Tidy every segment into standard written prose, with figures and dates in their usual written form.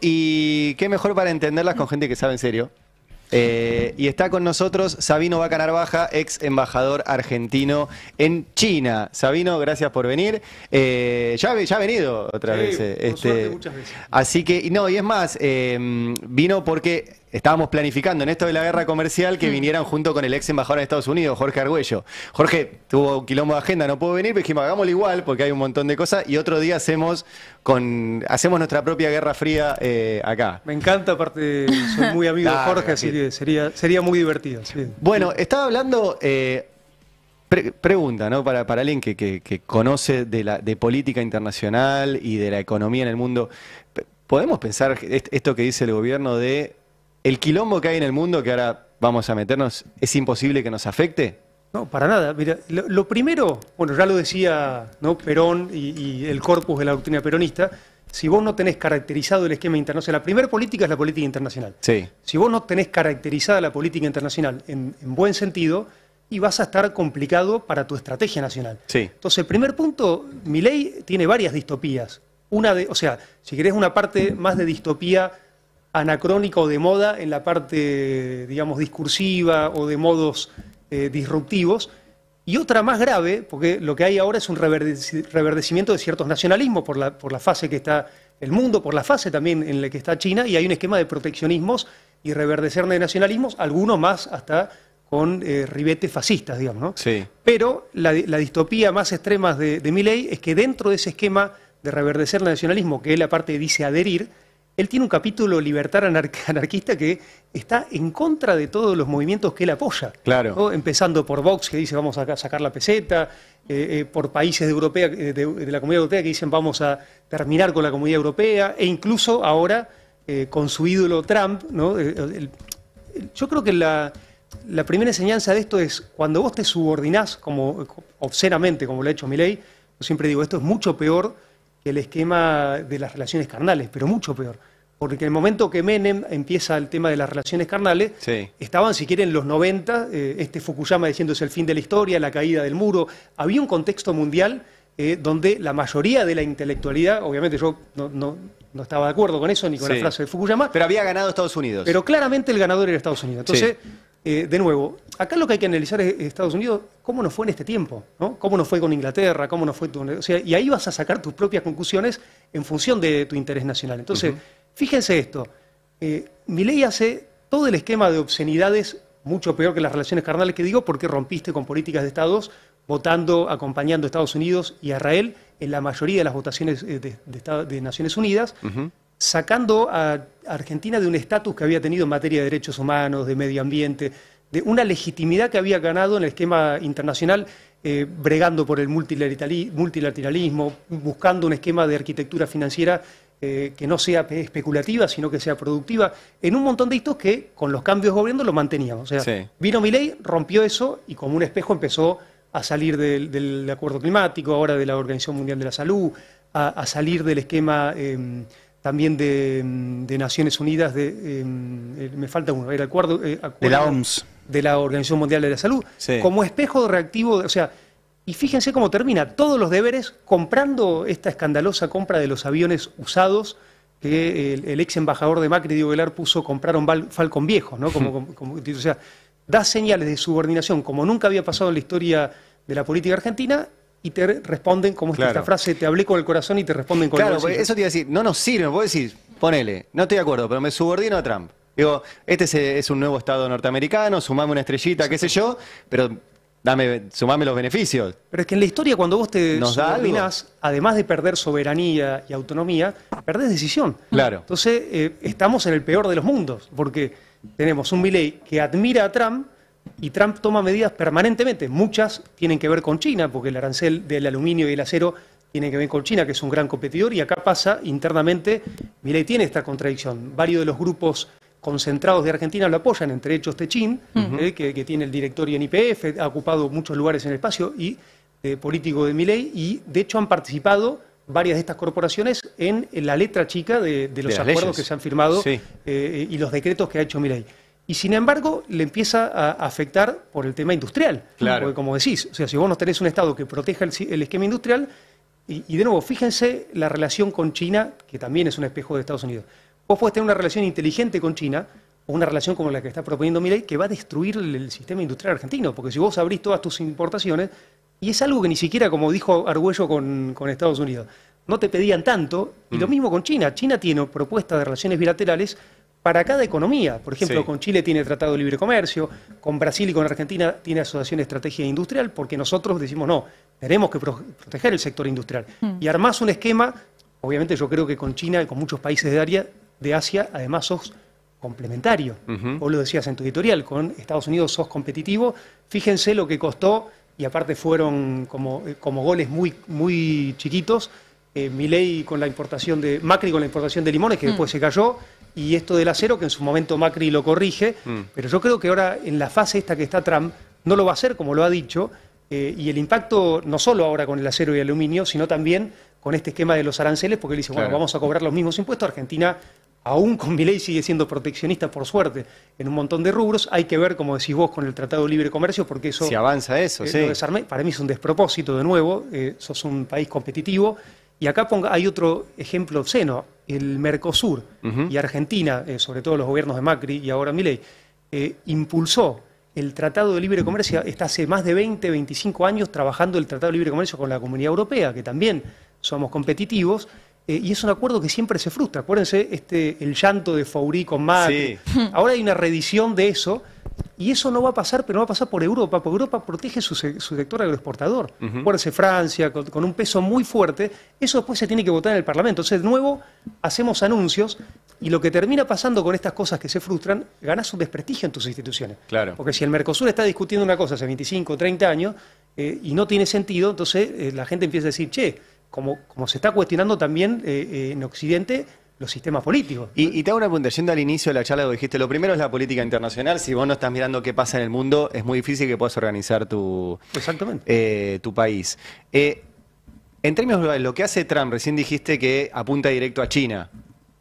y qué mejor para entenderlas con gente que sabe en serio. Y está con nosotros Sabino Vaca Narvaja, ex embajador argentino en China. Sabino, gracias por venir. Ya ha venido otras veces. Por suerte, muchas veces. Así que, no, y es más, vino porque estábamos planificando en esto de la guerra comercial que vinieran junto con el ex embajador de Estados Unidos, Jorge Argüello. Jorge tuvo un quilombo de agenda, no pudo venir, pero dijimos, hagámoslo igual porque hay un montón de cosas y otro día hacemos nuestra propia Guerra Fría acá. Me encanta, aparte soy muy amigo de Jorge, así que sería muy divertido. Sí. Bueno, estaba hablando, pregunta, ¿no? Para alguien que conoce de política internacional y de la economía en el mundo, ¿podemos pensar esto que dice el gobierno de el quilombo que hay en el mundo, que ahora vamos a meternos, es imposible que nos afecte? No, para nada. Mira, lo primero, bueno, ya lo decía, ¿no? Perón y el corpus de la doctrina peronista. Si vos no tenés caracterizado el esquema internacional, la primera política es la política internacional. Sí. Si vos no tenés caracterizada la política internacional en buen sentido, y vas a estar complicado para tu estrategia nacional. Sí. Entonces, el primer punto, Milei tiene varias distopías. O sea, si querés una parte más de distopía anacrónica o de moda en la parte, digamos, discursiva o de modos disruptivos, y otra más grave, porque lo que hay ahora es un reverdecimiento de ciertos nacionalismos por la fase que está el mundo, por la fase también en la que está China, y hay un esquema de proteccionismos y reverdecer de nacionalismos, algunos más hasta con ribetes fascistas, digamos, ¿no? Sí. Pero la distopía más extrema de Milei es que dentro de ese esquema de reverdecer el nacionalismo, que él aparte dice adherir, él tiene un capítulo libertario anarquista que está en contra de todos los movimientos que él apoya. Claro. ¿No? Empezando por Vox, que dice vamos a sacar la peseta, por países de la Comunidad Europea que dicen vamos a terminar con la Comunidad Europea, e incluso ahora con su ídolo Trump, ¿no? Yo creo que la primera enseñanza de esto es cuando vos te subordinás obscenamente, como lo ha hecho Milei, yo siempre digo, esto es mucho peor que el esquema de las relaciones carnales, pero mucho peor. Porque en el momento que Menem empieza el tema de las relaciones carnales, Sí. estaban, si quieren, los 90, Fukuyama diciendo es el fin de la historia, la caída del muro. Había un contexto mundial donde la mayoría de la intelectualidad, obviamente yo no estaba de acuerdo con eso, ni con Sí. la frase de Fukuyama, Pero había ganado Estados Unidos. pero claramente el ganador era Estados Unidos. Entonces, de nuevo, acá lo que hay que analizar es Estados Unidos, cómo nos fue en este tiempo, ¿no? Cómo nos fue con Inglaterra, cómo nos fue o sea, y ahí vas a sacar tus propias conclusiones en función de tu interés nacional. Entonces, fíjense esto, Milei hace todo el esquema de obscenidades mucho peor que las relaciones carnales que digo, porque rompiste con políticas de estados, votando, acompañando a Estados Unidos y a Israel en la mayoría de las votaciones de Naciones Unidas, sacando a Argentina de un estatus que había tenido en materia de derechos humanos, de medio ambiente, de una legitimidad que había ganado en el esquema internacional, bregando por el multilateralismo, buscando un esquema de arquitectura financiera que no sea especulativa, sino que sea productiva, en un montón de hitos que con los cambios de gobierno lo manteníamos. O sea, vino Milei, rompió eso y como un espejo empezó a salir del acuerdo climático, ahora de la Organización Mundial de la Salud, a salir del esquema también de Naciones Unidas, me falta uno, era el acuerdo de la OMS. de la Organización Mundial de la Salud, Sí. como espejo reactivo, o sea, y fíjense cómo termina, todos los deberes comprando esta escandalosa compra de los aviones usados que el ex embajador de Macri, Diego Velar, compraron Falcon viejos, ¿no? O sea, da señales de subordinación como nunca había pasado en la historia de la política argentina, y te responden como esta frase, te hablé con el corazón y te responden con el bolsillo. Claro, eso te iba a decir, no nos sirve, vos decís, ponele, no estoy de acuerdo, pero me subordino a Trump. Digo, este es un nuevo estado norteamericano, sumame una estrellita, qué sé yo, pero sumame los beneficios. Pero es que en la historia cuando vos te ¿Nos da subordinás, además de perder soberanía y autonomía, perdés decisión. Claro. Entonces, estamos en el peor de los mundos, porque tenemos un Milei que admira a Trump, y Trump toma medidas permanentemente. Muchas tienen que ver con China, porque el arancel del aluminio y el acero tiene que ver con China, que es un gran competidor, y acá pasa internamente, Milei tiene esta contradicción. Varios de los grupos concentrados de Argentina lo apoyan, entre ellos Techín, que tiene el directorio en YPF, ha ocupado muchos lugares en el espacio, y político de Milei, y de hecho han participado varias de estas corporaciones en la letra chica de los acuerdos leyes que se han firmado y los decretos que ha hecho Milei. Y sin embargo, le empieza a afectar por el tema industrial. Claro. Porque como decís, o sea, si vos no tenés un Estado que proteja el esquema industrial, y de nuevo, fíjense la relación con China, que también es un espejo de Estados Unidos. Vos podés tener una relación inteligente con China, o una relación como la que está proponiendo Milei, que va a destruir el sistema industrial argentino, porque si vos abrís todas tus importaciones, y es algo que ni siquiera, como dijo Argüello con Estados Unidos, no te pedían tanto, y lo mismo con China. China tiene propuestas de relaciones bilaterales para cada economía. Por ejemplo, con Chile tiene Tratado de Libre Comercio, con Brasil y con Argentina tiene Asociación de Estrategia Industrial, porque nosotros decimos, no, tenemos que proteger el sector industrial. Y armás un esquema, obviamente yo creo que con China y con muchos países de Asia, además sos complementario. Vos lo decías en tu editorial, con Estados Unidos sos competitivo. Fíjense lo que costó, y aparte fueron como goles muy chiquitos, Milei con la importación Macri con la importación de limones, que después se cayó, y esto del acero, que en su momento Macri lo corrige, pero yo creo que ahora en la fase esta que está Trump, no lo va a hacer como lo ha dicho, y el impacto no solo ahora con el acero y el aluminio, sino también con este esquema de los aranceles, porque él dice, bueno, vamos a cobrar los mismos impuestos. Argentina, aún con Milei, sigue siendo proteccionista, por suerte, en un montón de rubros. Hay que ver, como decís vos, con el Tratado de Libre Comercio, porque eso... Si avanza eso, sí. Para mí es un despropósito, de nuevo. Sos un país competitivo. Y acá hay otro ejemplo obsceno, el Mercosur y Argentina, sobre todo los gobiernos de Macri y ahora Milei, impulsó el Tratado de Libre Comercio. Está hace más de 25 años trabajando el Tratado de Libre Comercio con la Comunidad Europea, que también somos competitivos, y es un acuerdo que siempre se frustra. Acuérdense el llanto de Faurí con Macri. Sí. Ahora hay una reedición de eso, y eso no va a pasar, pero no va a pasar por Europa, porque Europa protege su sector agroexportador. Acuérdense, Francia, con un peso muy fuerte, eso después se tiene que votar en el Parlamento. Entonces, de nuevo, hacemos anuncios, y lo que termina pasando con estas cosas que se frustran, ganás un desprestigio en tus instituciones. Claro. Porque si el Mercosur está discutiendo una cosa hace 25 o 30 años, y no tiene sentido, entonces la gente empieza a decir, che, como se está cuestionando también en Occidente los sistemas políticos. Y te hago una pregunta, yendo al inicio de la charla, lo dijiste, lo primero es la política internacional. Si vos no estás mirando qué pasa en el mundo, es muy difícil que puedas organizar tu país. En términos globales, lo que hace Trump, recién dijiste que apunta directo a China.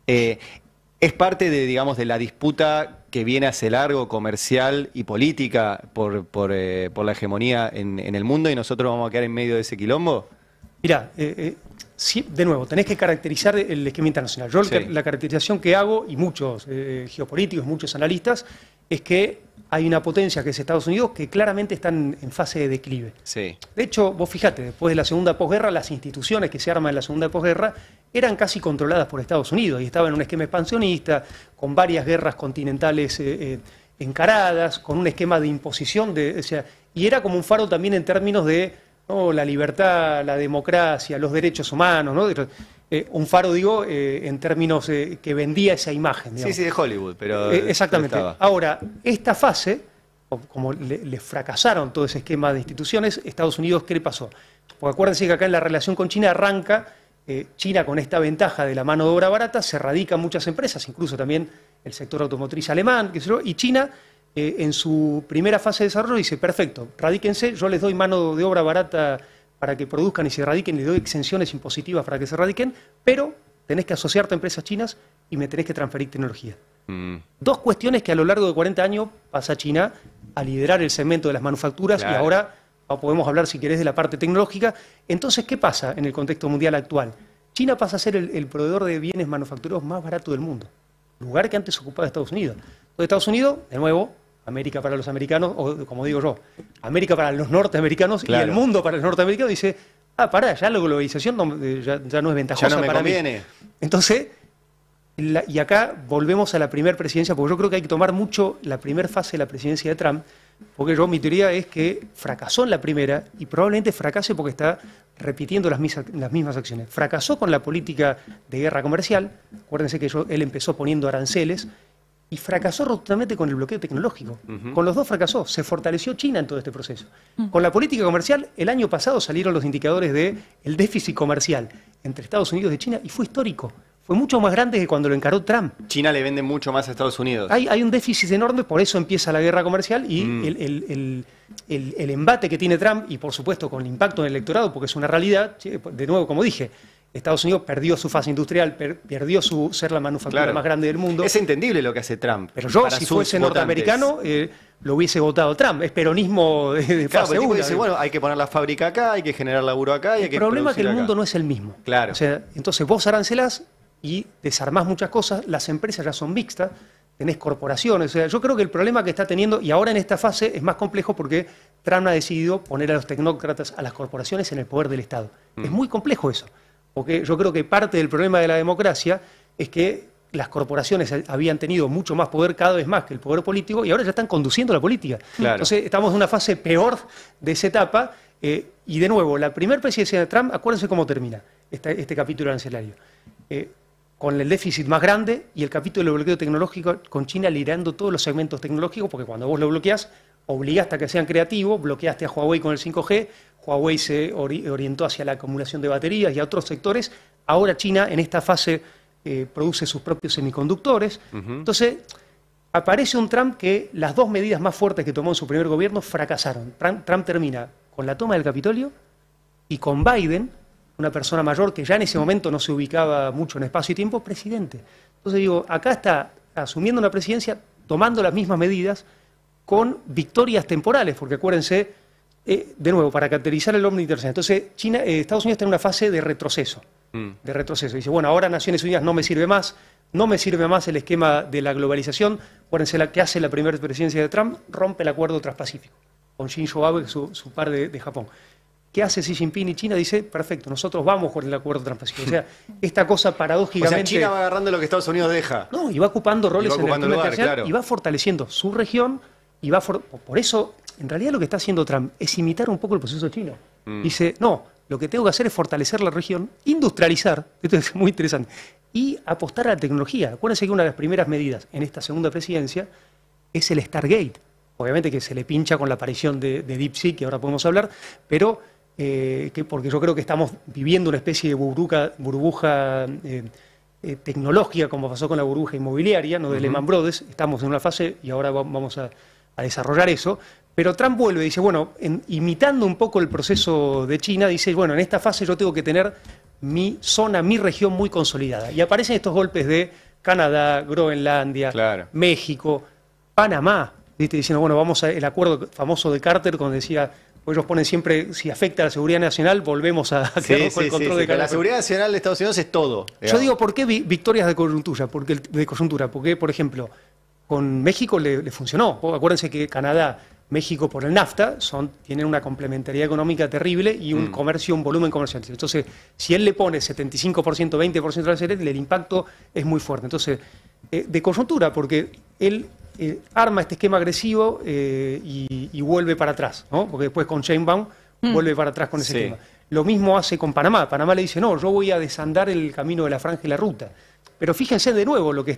¿Es parte de, digamos, de la disputa que viene hace largo, comercial y política, por la hegemonía en el mundo, y nosotros vamos a quedar en medio de ese quilombo? Mirá, sí, de nuevo, tenés que caracterizar el esquema internacional. Yo la caracterización que hago, y muchos geopolíticos, muchos analistas, es que hay una potencia que es Estados Unidos que claramente están en fase de declive. Sí. De hecho, vos fijate, después de la segunda posguerra, las instituciones que se arman en la segunda posguerra eran casi controladas por Estados Unidos y estaban en un esquema expansionista, con varias guerras continentales encaradas, con un esquema de imposición, y era como un faro también en términos de la libertad, la democracia, los derechos humanos, ¿no? Un faro, digo, en términos que vendía esa imagen. Digamos. Sí, de Hollywood, pero... exactamente. Ahora, esta fase, como le fracasaron todo ese esquema de instituciones, Estados Unidos, ¿qué le pasó? Porque acuérdense que acá en la relación con China arranca, China con esta ventaja de la mano de obra barata, se radican muchas empresas, incluso también el sector automotriz alemán, qué sé yo, y China... en su primera fase de desarrollo dice, perfecto, radíquense, yo les doy mano de obra barata para que produzcan y se radiquen, les doy exenciones impositivas para que se radiquen, pero tenés que asociarte a empresas chinas y me tenés que transferir tecnología. Dos cuestiones que a lo largo de 40 años pasa China a liderar el segmento de las manufacturas, y ahora podemos hablar, si querés, de la parte tecnológica. Entonces, ¿qué pasa en el contexto mundial actual? China pasa a ser el proveedor de bienes manufacturados más barato del mundo, lugar que antes ocupaba Estados Unidos. Entonces, Estados Unidos, de nuevo, América para los americanos, o como digo yo, América para los norteamericanos, y el mundo para los norteamericanos, dice, pará, ya la globalización ya no es ventajosa ya no me para conviene. mí. Entonces, y acá volvemos a la primera presidencia, porque yo creo que hay que tomar mucho la primera fase de la presidencia de Trump, porque mi teoría es que fracasó en la primera, y probablemente fracase porque está repitiendo las mismas acciones. Fracasó con la política de guerra comercial, acuérdense que él empezó poniendo aranceles, y fracasó rotundamente con el bloqueo tecnológico. Con los dos fracasó. Se fortaleció China en todo este proceso. Con la política comercial, el año pasado salieron los indicadores del déficit comercial entre Estados Unidos y China, y fue histórico. Fue mucho más grande que cuando lo encaró Trump. China le vende mucho más a Estados Unidos. Hay un déficit enorme, por eso empieza la guerra comercial, y el embate que tiene Trump, y por supuesto con el impacto en el electorado, porque es una realidad, de nuevo, como dije, Estados Unidos perdió su fase industrial, perdió ser la manufactura más grande del mundo. Es entendible lo que hace Trump. Pero yo, si fuese norteamericano, lo hubiese votado Trump. Es peronismo de fase 1. Dice, bueno, hay que poner la fábrica acá, hay que generar laburo acá, y hay que El problema es que el acá. mundo no es el mismo. Claro. O sea, entonces vos arancelás, y desarmás muchas cosas, las empresas ya son mixtas, tenés corporaciones. O sea, yo creo que el problema que está teniendo, y ahora en esta fase es más complejo porque Trump ha decidido poner a los tecnócratas, a las corporaciones en el poder del Estado. Es muy complejo eso, porque yo creo que parte del problema de la democracia es que las corporaciones habían tenido mucho más poder cada vez más que el poder político y ahora ya están conduciendo la política. Claro. Entonces estamos en una fase peor de esa etapa y de nuevo, la primera presidencia de Trump, acuérdense cómo termina este capítulo arancelario. Con el déficit más grande y el capítulo de bloqueo tecnológico con China liderando todos los segmentos tecnológicos, porque cuando vos lo bloqueás, obligaste a que sean creativos, bloqueaste a Huawei con el 5G, Huawei se orientó hacia la acumulación de baterías y a otros sectores, ahora China en esta fase produce sus propios semiconductores. Entonces, aparece un Trump que las dos medidas más fuertes que tomó en su primer gobierno fracasaron. Trump termina con la toma del Capitolio y con Biden, una persona mayor que ya en ese momento no se ubicaba mucho en espacio y tiempo, presidente. Entonces digo, acá está asumiendo una presidencia, tomando las mismas medidas, con victorias temporales, porque acuérdense, de nuevo, para caracterizar el orden internacional. Entonces, Estados Unidos está en una fase de retroceso. Dice, bueno, ahora Naciones Unidas no me sirve más el esquema de la globalización. Acuérdense la que hace la primera presidencia de Trump, rompe el acuerdo transpacífico con Shinzo Abe, su par de Japón. ¿Qué hace Xi Jinping y China? Dice, perfecto, nosotros vamos con el acuerdo transpacífico. O sea, esta cosa paradójicamente... O sea, China va agarrando lo que Estados Unidos deja. No, y va ocupando roles en el clima internacional, claro. y va fortaleciendo su región, y va por eso, en realidad lo que está haciendo Trump es imitar un poco el proceso chino. Dice, no, lo que tengo que hacer es fortalecer la región, industrializar, esto es muy interesante, y apostar a la tecnología. Acuérdense que una de las primeras medidas en esta segunda presidencia es el Stargate. Obviamente que se le pincha con la aparición de DeepSeek, que ahora podemos hablar, pero... porque yo creo que estamos viviendo una especie de burbuja tecnológica, como pasó con la burbuja inmobiliaria, ¿no? De Lehman Brothers. Estamos en una fase y ahora vamos a desarrollar eso. Pero Trump vuelve y dice, bueno, imitando un poco el proceso de China, dice, bueno, en esta fase yo tengo que tener mi zona, mi región muy consolidada. Y aparecen estos golpes de Canadá, Groenlandia, claro, México, Panamá, ¿viste? Diciendo, bueno, vamos al acuerdo famoso de Carter, donde decía... Pues ellos ponen siempre, si afecta a la seguridad nacional, volvemos a quedarnos con el control de la seguridad nacional de Estados Unidos es todo. Digamos. Yo digo, ¿por qué victorias de coyuntura? Porque, por ejemplo, con México le funcionó. Acuérdense que Canadá, México por el NAFTA tienen una complementariedad económica terrible y un comercio, un volumen comercial. Entonces, si él le pone 75%, 20% de aranceles, el impacto es muy fuerte. Entonces, de coyuntura, porque él... arma este esquema agresivo y vuelve para atrás, ¿no? Porque después con Sheinbaum vuelve para atrás con ese esquema. Lo mismo hace con Panamá. Panamá le dice, no, yo voy a desandar el camino de la franja y la ruta. Pero fíjense de nuevo, lo que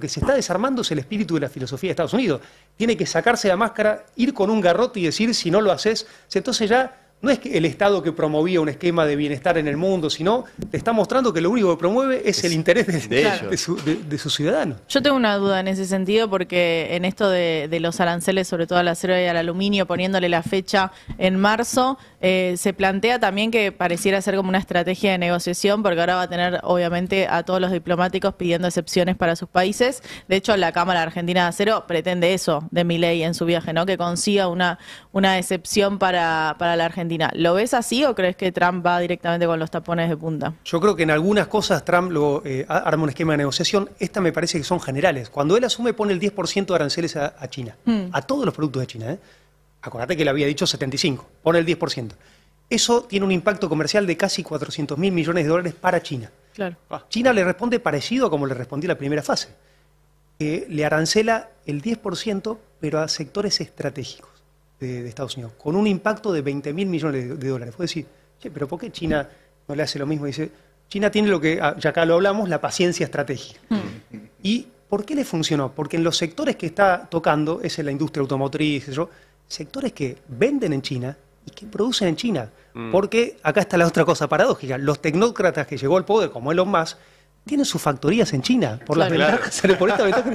se está desarmando es el espíritu de la filosofía de Estados Unidos. Tiene que sacarse la máscara, ir con un garrote y decir, si no lo haces, entonces ya... No es que el Estado que promovía un esquema de bienestar en el mundo, sino te está mostrando que lo único que promueve es el interés de sus ciudadanos. Yo tengo una duda en ese sentido, porque en esto de los aranceles, sobre todo al acero y al aluminio, poniéndole la fecha en marzo, se plantea también que pareciera ser como una estrategia de negociación, porque ahora va a tener, obviamente, a todos los diplomáticos pidiendo excepciones para sus países. De hecho, la Cámara Argentina de Acero pretende eso de Milei en su viaje, ¿no? Que consiga una excepción para la Argentina. ¿Lo ves así o crees que Trump va directamente con los tapones de punta? Yo creo que en algunas cosas Trump arma un esquema de negociación. Esta me parece que son generales. Cuando él asume, pone el 10% de aranceles a China, a todos los productos de China. Acordate que le había dicho 75%, pone el 10%. Eso tiene un impacto comercial de casi 400.000 millones de dólares para China. Claro. China le responde parecido a como le respondió la primera fase. Le arancela el 10%, pero a sectores estratégicos de Estados Unidos, con un impacto de 20.000 millones de dólares. Puedo decir, che, pero ¿por qué China no le hace lo mismo? Dice, China tiene lo que, ya acá lo hablamos, la paciencia estratégica. ¿Y por qué le funcionó? Porque en los sectores que está tocando, es en la industria automotriz, sectores que venden en China y que producen en China. Porque acá está la otra cosa paradójica. Los tecnócratas que llegó al poder, como Elon Musk, tienen sus factorías en China, por las ventajas, por esta ventaja.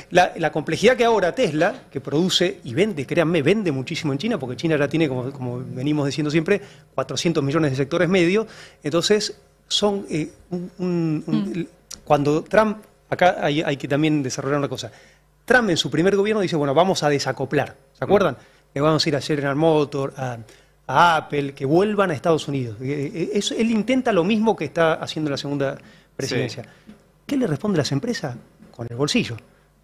La complejidad que ahora Tesla, que produce y vende, créanme, vende muchísimo en China, porque China ya tiene, como venimos diciendo siempre, 400 millones de sectores medios. Entonces, son cuando Trump, acá hay que también desarrollar una cosa. Trump en su primer gobierno dice, bueno, vamos a desacoplar, ¿se acuerdan? Le vamos a ir a General Motors, a Apple, que vuelvan a Estados Unidos. Él intenta lo mismo que está haciendo la segunda presidencia. Sí. qué le responden las empresas? Con el bolsillo.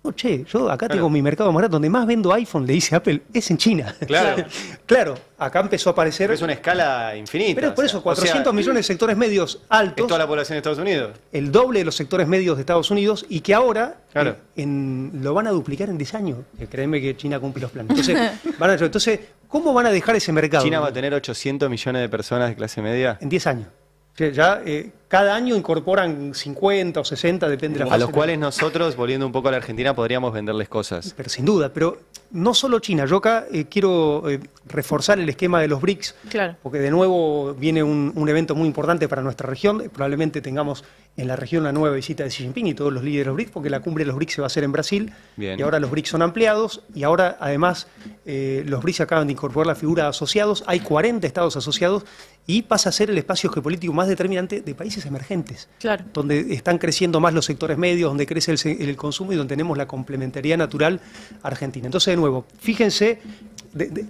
No, che, yo acá tengo mi mercado más grande, donde más vendo iPhone, le dice Apple, es en China. Claro. Claro, acá empezó a aparecer... Pero es una escala infinita. Pero por eso, 400 millones de sectores medios altos. ¿Es toda la población de Estados Unidos? El doble de los sectores medios de Estados Unidos y que ahora Claro. lo van a duplicar en 10 años. Créeme que China cumple los planes. Entonces, ¿cómo van a dejar ese mercado? China va a tener 800 millones de personas de clase media. En 10 años. O sea, ya cada año incorporan 50 o 60, depende de la A fase. los cuales nosotros, volviendo un poco a la Argentina, podríamos venderles cosas. Pero sin duda, pero no solo China. Yo acá quiero reforzar el esquema de los BRICS, Claro. porque de nuevo viene un evento muy importante para nuestra región. Probablemente tengamos en la región una nueva visita de Xi Jinping y todos los líderes de los BRICS, porque la cumbre de los BRICS se va a hacer en Brasil. Bien. Y ahora los BRICS son ampliados y ahora además los BRICS acaban de incorporar la figura de asociados. Hay 40 estados asociados y pasa a ser el espacio geopolítico más determinante de países emergentes. Claro. Donde están creciendo más los sectores medios, donde crece el consumo y donde tenemos la complementariedad natural argentina. Entonces, de nuevo, fíjense,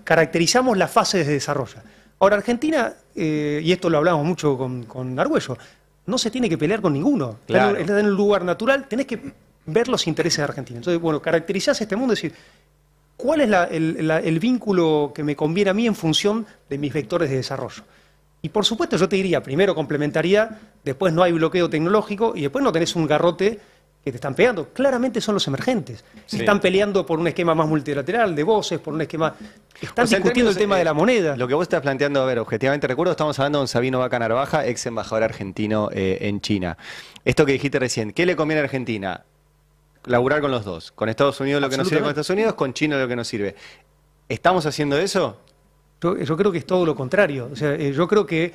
caracterizamos las fases de desarrollo. Ahora, Argentina, y esto lo hablamos mucho con Argüello, no se tiene que pelear con ninguno. Claro. Está en un lugar natural, tenés que ver los intereses de Argentina. Entonces, bueno, caracterizás este mundo y decir, ¿cuál es el vínculo que me conviene a mí en función de mis vectores de desarrollo? Y por supuesto yo te diría, primero complementariedad, después no hay bloqueo tecnológico y después no tenés un garrote que te están pegando. Claramente son los emergentes. Sí. Están peleando por un esquema más multilateral de voces, por un esquema... Están O sea, en discutiendo términos, el tema de la moneda. Lo que vos estás planteando, a ver, objetivamente recuerdo, estamos hablando de don Sabino Vaca Narvaja, ex embajador argentino en China. Esto que dijiste recién, ¿qué le conviene a Argentina? Laburar con los dos. Con Estados Unidos lo que nos sirve con Estados Unidos, con China lo que nos sirve. ¿Estamos haciendo eso? Yo creo que es todo lo contrario. O sea, yo creo que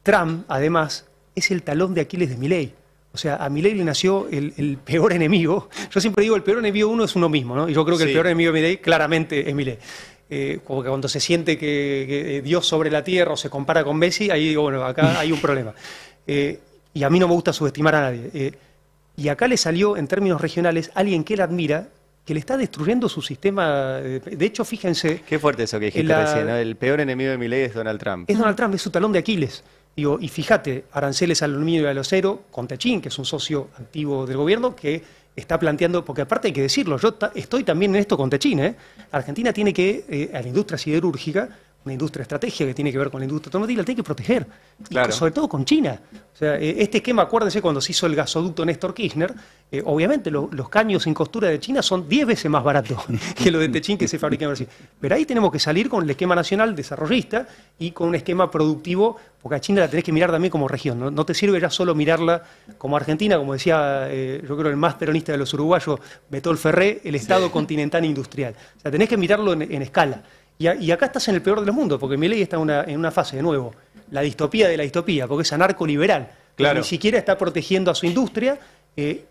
Trump, además, es el talón de Aquiles de Milei. O sea, a Milei le nació el peor enemigo. Yo siempre digo, el peor enemigo uno es uno mismo, ¿no? Y yo creo que Sí. el peor enemigo de Milei claramente es Milei. Como que cuando se siente que Dios sobre la tierra o se compara con Messi, ahí digo, bueno, acá hay un problema. Y a mí no me gusta subestimar a nadie. Y acá le salió, en términos regionales, alguien que él admira, que le está destruyendo su sistema. De hecho, fíjense... Qué fuerte eso que dijiste recién, ¿no? El peor enemigo de Milei es Donald Trump. Es Donald Trump, es su talón de Aquiles. Digo, y fíjate, aranceles al aluminio y al acero con Techín, que es un socio activo del gobierno, que está planteando, porque aparte hay que decirlo, yo estoy también en esto con Techín, ¿eh? Argentina tiene que, a la industria siderúrgica, una industria estratégica que tiene que ver con la industria automotriz, la tiene que proteger, Claro. y sobre todo con China. O sea, este esquema, acuérdense cuando se hizo el gasoducto Néstor Kirchner, obviamente los caños sin costura de China son 10 veces más baratos que los de Techín que se fabrican en Brasil. Pero ahí tenemos que salir con el esquema nacional desarrollista y con un esquema productivo, porque a China la tenés que mirar también como región. No te sirve ya solo mirarla como Argentina, como decía, yo creo el más peronista de los uruguayos, Betol Ferré, el Estado continental e industrial. O sea, tenés que mirarlo en escala. Y acá estás en el peor de los mundos, porque Milei está en una fase, de nuevo, la distopía de la distopía, porque es anarcoliberal. Claro. Ni siquiera está protegiendo a su industria,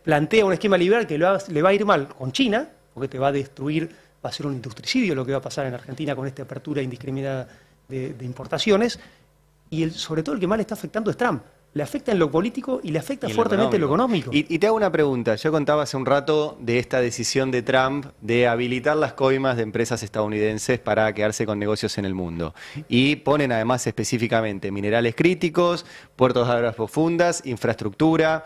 plantea un esquema liberal que le va a ir mal con China, porque te va a destruir, va a ser un industricidio lo que va a pasar en Argentina con esta apertura indiscriminada de importaciones, y sobre todo el que más le está afectando es Trump. Le afecta en lo político y le afecta Y en fuertemente en lo económico. Y te hago una pregunta. Yo contaba hace un rato de esta decisión de Trump de habilitar las coimas de empresas estadounidenses para quedarse con negocios en el mundo. Y ponen además específicamente minerales críticos, puertos de aguas profundas, infraestructura.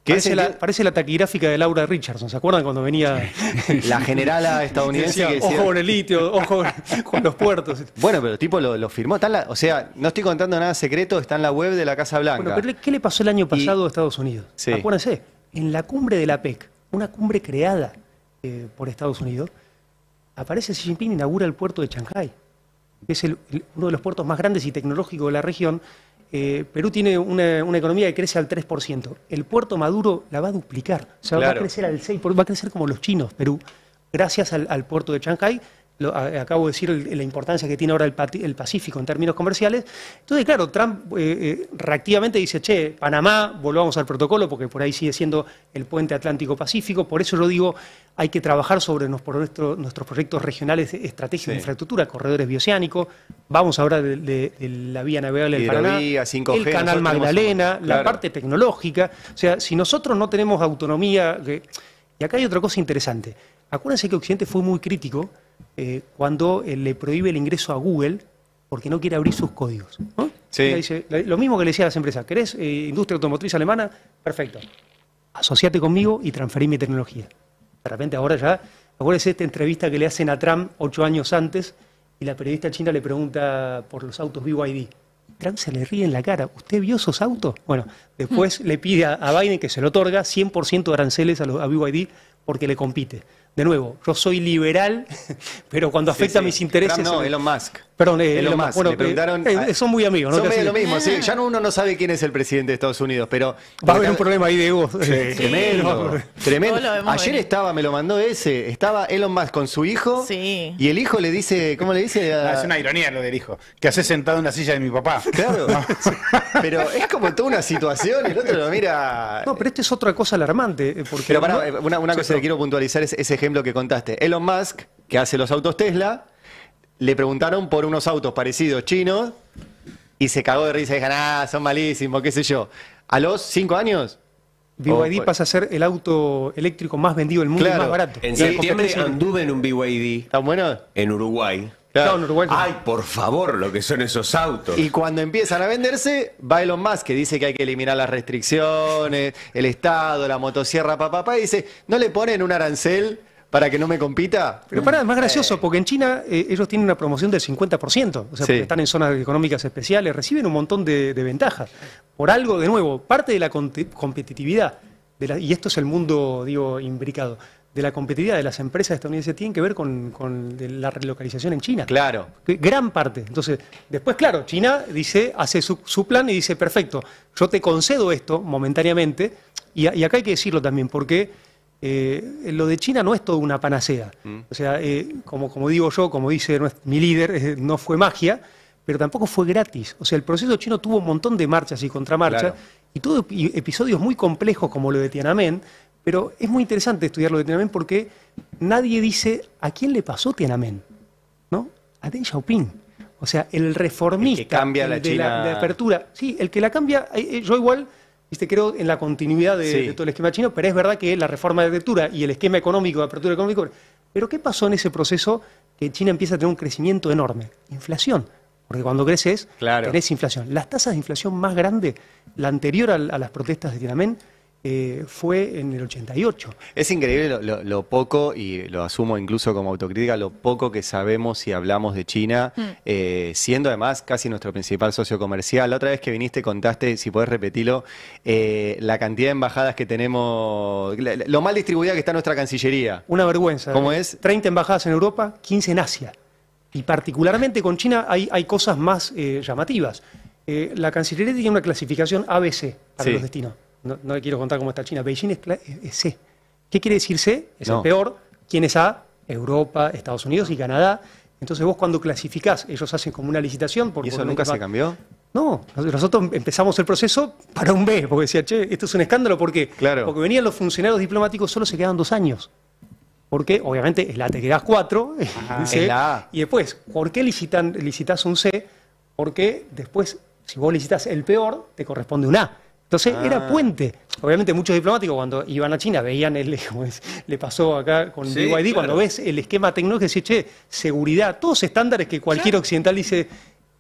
Parece la taquigráfica de Laura Richardson, ¿se acuerdan cuando venía La generala estadounidense decía, que decía... ojo con el litio, ojo con los puertos? Bueno, pero el tipo lo firmó. O sea, no estoy contando nada secreto, está en la web de la Casa Blanca. Bueno, pero ¿qué le pasó el año pasado a Estados Unidos? Sí. Acuérdense, en la cumbre de la PEC, una cumbre creada por Estados Unidos, aparece Xi Jinping, inaugura el puerto de Shanghái, que es uno de los puertos más grandes y tecnológicos de la región. Perú tiene una economía que crece al 3%. El puerto Maduro la va a duplicar. O sea, Claro. va a crecer al 6%, va a crecer como los chinos, Perú, gracias al puerto de Shanghái. Acabo de decir la importancia que tiene ahora el Pacífico en términos comerciales. Entonces, claro, Trump reactivamente dice, che, Panamá, volvamos al protocolo, porque por ahí sigue siendo el puente Atlántico-Pacífico. Por eso yo digo, hay que trabajar sobre nuestros proyectos regionales estratégicos de infraestructura, corredores bioceánicos. Vamos ahora de la vía navegable del Paraná, Hidrovía, 5G, el Canal nosotros Magdalena, tenemos la claro. parte tecnológica. O sea, si nosotros no tenemos autonomía... Y acá hay otra cosa interesante. Acuérdense que Occidente fue muy crítico cuando le prohíbe el ingreso a Google porque no quiere abrir sus códigos, ¿no? Sí. Ella dice, lo mismo que le decía a las empresas, ¿querés industria automotriz alemana? Perfecto. asociate conmigo y transferí mi tecnología. De repente ahora ya, acuérdense esta entrevista que le hacen a Trump 8 años antes y la periodista china le pregunta por los autos BYD. Trump se le ríe en la cara. ¿Usted vio esos autos? Bueno, después le pide a Biden que se le otorga 100% de aranceles a BYD porque le compite. De nuevo, yo soy liberal, pero cuando afecta a mis intereses... Trump no, Elon Musk. Perdón, Elon Musk. Bueno, le preguntaron, son muy amigos, ¿no? Son medio Casi- lo mismo, sí. Ya uno no sabe quién es el presidente de Estados Unidos, pero... Va a haber un problema ahí de ego. Tremendo, tremendo. Todos lo vemos Ayer venir. me lo mandó estaba Elon Musk con su hijo Sí. y el hijo le dice, ¿cómo le dice? Es una ironía lo del hijo. Que hace sentado en la silla de mi papá. Claro, pero es como toda una situación, el otro lo mira... No, pero esto es otra cosa alarmante. Porque Pero pará, no- una Sí, cosa que quiero puntualizar es ese ejemplo que contaste. Elon Musk, que hace los autos Tesla, le preguntaron por unos autos parecidos chinos y se cagó de risa y dijo, son malísimos, qué sé yo. A los 5 años... BYD Oh, pasa a ser el auto eléctrico más vendido del mundo Claro. y más barato. En Y la septiembre competencia- anduve en un BYD ¿Están buenos? en Uruguay. Claro, en Uruguay. Ay, por favor, lo que son esos autos. Y cuando empiezan a venderse, va Elon Musk, que dice que hay que eliminar las restricciones, el Estado, la motosierra, papá, y dice, ¿no le ponen un arancel para que no me compita? Pero pará, es más gracioso, porque en China ellos tienen una promoción del 50%, o sea, Sí. porque están en zonas económicas especiales, reciben un montón de ventajas. Por algo, de nuevo, parte de la competitividad, y esto es el mundo, digo, imbricado, de la competitividad de las empresas estadounidenses tiene que ver con la relocalización en China. Claro. Gran parte. Entonces, después, claro, China dice, hace su plan y dice, perfecto, yo te concedo esto momentáneamente, y acá hay que decirlo también, porque lo de China no es toda una panacea. O sea, como digo yo, como dice mi líder, no fue magia, pero tampoco fue gratis. O sea, el proceso chino tuvo un montón de marchas y contramarchas, Claro. y todo episodios muy complejos como lo de Tiananmen, pero es muy interesante estudiar lo de Tiananmen porque nadie dice a quién le pasó Tiananmen, ¿no? A Deng Xiaoping. O sea, el reformista El que cambia la de China. de apertura. Sí, el que la cambia, yo igual, creo en la continuidad Sí. de todo el esquema chino, pero es verdad que la reforma de apertura y el esquema económico de apertura económico. Pero ¿qué pasó en ese proceso que China empieza a tener un crecimiento enorme? Inflación. Porque cuando creces, Claro. tenés inflación. Las tasas de inflación más grandes, la anterior a las protestas de Tiananmen, fue en el 88. Es increíble lo poco, y lo asumo incluso como autocrítica, lo poco que sabemos y hablamos de China, siendo además casi nuestro principal socio comercial. La otra vez que viniste contaste, si podés repetirlo, la cantidad de embajadas que tenemos, lo mal distribuida que está nuestra Cancillería. Una vergüenza. ¿Cómo es? 30 embajadas en Europa, 15 en Asia. Y particularmente con China hay cosas más llamativas. La Cancillería tiene una clasificación ABC para Sí. los destinos. No le quiero contar cómo está China. Beijing es C. ¿Qué quiere decir C? Es No. el peor. ¿Quién es A? Europa, Estados Unidos y Canadá. Entonces vos cuando clasificás, ellos hacen como una licitación. ¿Y eso nunca se cambió? No, nosotros empezamos el proceso para un B, porque decía, che, esto es un escándalo. ¿Por qué? Claro. Porque venían los funcionarios diplomáticos, solo se quedaban 2 años. Porque, obviamente, es la te quedás 4, es la A. y después, ¿por qué licitas un C? Porque después, si vos licitas el peor, te corresponde un A. Entonces, era puente. Obviamente, muchos diplomáticos cuando iban a China veían, como le pasó acá con Sí, BYD, claro. cuando ves el esquema tecnológico, decís, che, seguridad, todos estándares que cualquier occidental dice,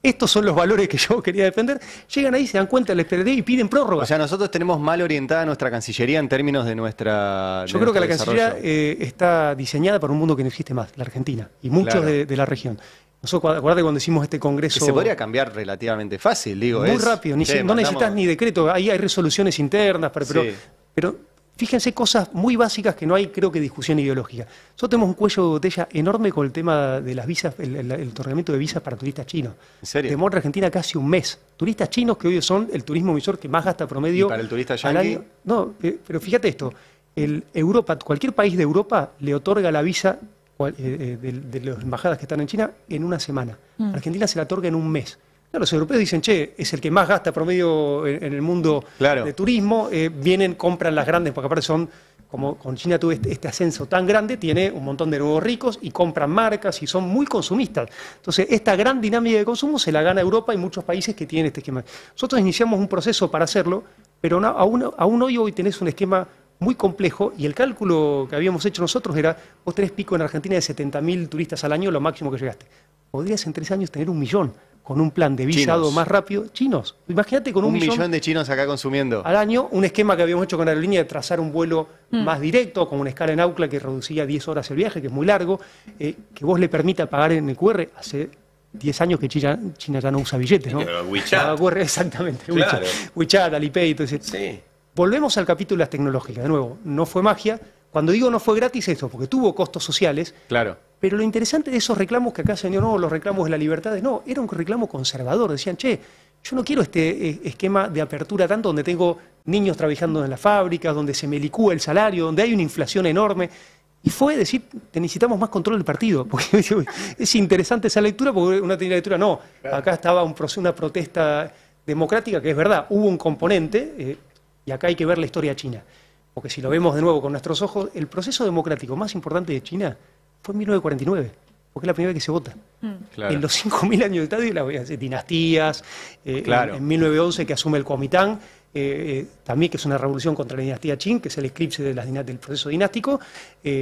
estos son los valores que yo quería defender, llegan ahí, se dan cuenta de la expertise y piden prórroga. O sea, nosotros tenemos mal orientada nuestra Cancillería en términos de nuestra. Yo creo que la nuestro Cancillería desarrollo. está diseñada para un mundo que no existe más, la Argentina, y muchos Claro. de la región. Nosotros, acuérdate cuando hicimos este Que congreso... se podría cambiar relativamente fácil, digo. muy es, rápido, che, no mandamos- necesitas ni decreto, ahí hay resoluciones internas, pero, Sí. pero fíjense cosas muy básicas que no hay, creo que, discusión ideológica. Nosotros tenemos un cuello de botella enorme con el tema de las visas, el otorgamiento de visas para turistas chinos. ¿En serio? Demora Argentina casi un mes. Turistas chinos que hoy son el turismo emisor que más gasta promedio. ¿Y para el turista al yanqui? año. No, pero fíjate esto, Europa, cualquier país de Europa le otorga la visa de las embajadas que están en China en una semana. Argentina se la otorga en un mes. Claro, los europeos dicen, che, es el que más gasta promedio en el mundo Claro. de turismo, vienen, compran las grandes, porque aparte son, como con China tuvo este ascenso tan grande, tiene un montón de nuevos ricos y compran marcas y son muy consumistas. Entonces, esta gran dinámica de consumo se la gana Europa y muchos países que tienen este esquema. Nosotros iniciamos un proceso para hacerlo, pero aún hoy tenés un esquema muy complejo y el cálculo que habíamos hecho nosotros era, vos tenés pico en Argentina de 70.000 turistas al año, lo máximo que llegaste. Podrías en 3 años tener 1 millón, con un plan de visado Chinos. más rápido, chinos. Imagínate con un millón de chinos acá consumiendo. al año, un esquema que habíamos hecho con Aerolínea de trazar un vuelo más directo, con una escala en Auckland que reducía 10 horas el viaje, que es muy largo, que vos le permita pagar en el QR. Hace 10 años que China ya no usa billetes, ¿no? WeChat. Paga QR, exactamente. Claro. WeChat, Alipay, todo ese. Sí. Volvemos al capítulo de las tecnológicas. De nuevo, no fue magia. Cuando digo no fue gratis, es esto, porque tuvo costos sociales. Claro. Pero lo interesante de esos reclamos que acá se no, los reclamos de la libertad, no, era un reclamo conservador. Decían, che, yo no quiero este esquema de apertura tanto donde tengo niños trabajando en las fábricas, donde se me licúa el salario, donde hay una inflación enorme. Y fue decir, necesitamos más control del partido. Porque es interesante esa lectura, porque una tenía lectura, no, acá estaba una protesta democrática, que es verdad, hubo un componente, y acá hay que ver la historia china. Porque si lo vemos de nuevo con nuestros ojos, el proceso democrático más importante de China fue en 1949, porque es la primera vez que se vota. Claro. En los 5.000 años de Estado, dinastías, Claro. en 1911 que asume el Kuomintang, también que es una revolución contra la dinastía Qing, que es el eclipse de del proceso dinástico,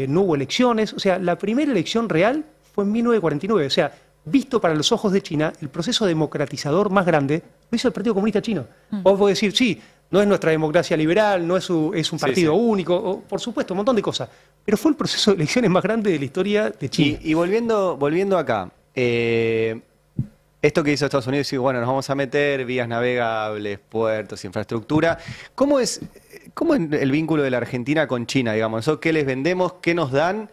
no hubo elecciones, o sea, la primera elección real fue en 1949, o sea, visto para los ojos de China, el proceso democratizador más grande lo hizo el Partido Comunista Chino. Vos podés decir, sí, no es nuestra democracia liberal, no es un partido único, por supuesto, un montón de cosas, pero fue el proceso de elecciones más grande de la historia de China. Y volviendo acá, esto que hizo Estados Unidos, y bueno, nos vamos a meter vías navegables, puertos, infraestructura. ¿Cómo es el vínculo de la Argentina con China, digamos? ¿Eso qué les vendemos, qué nos dan?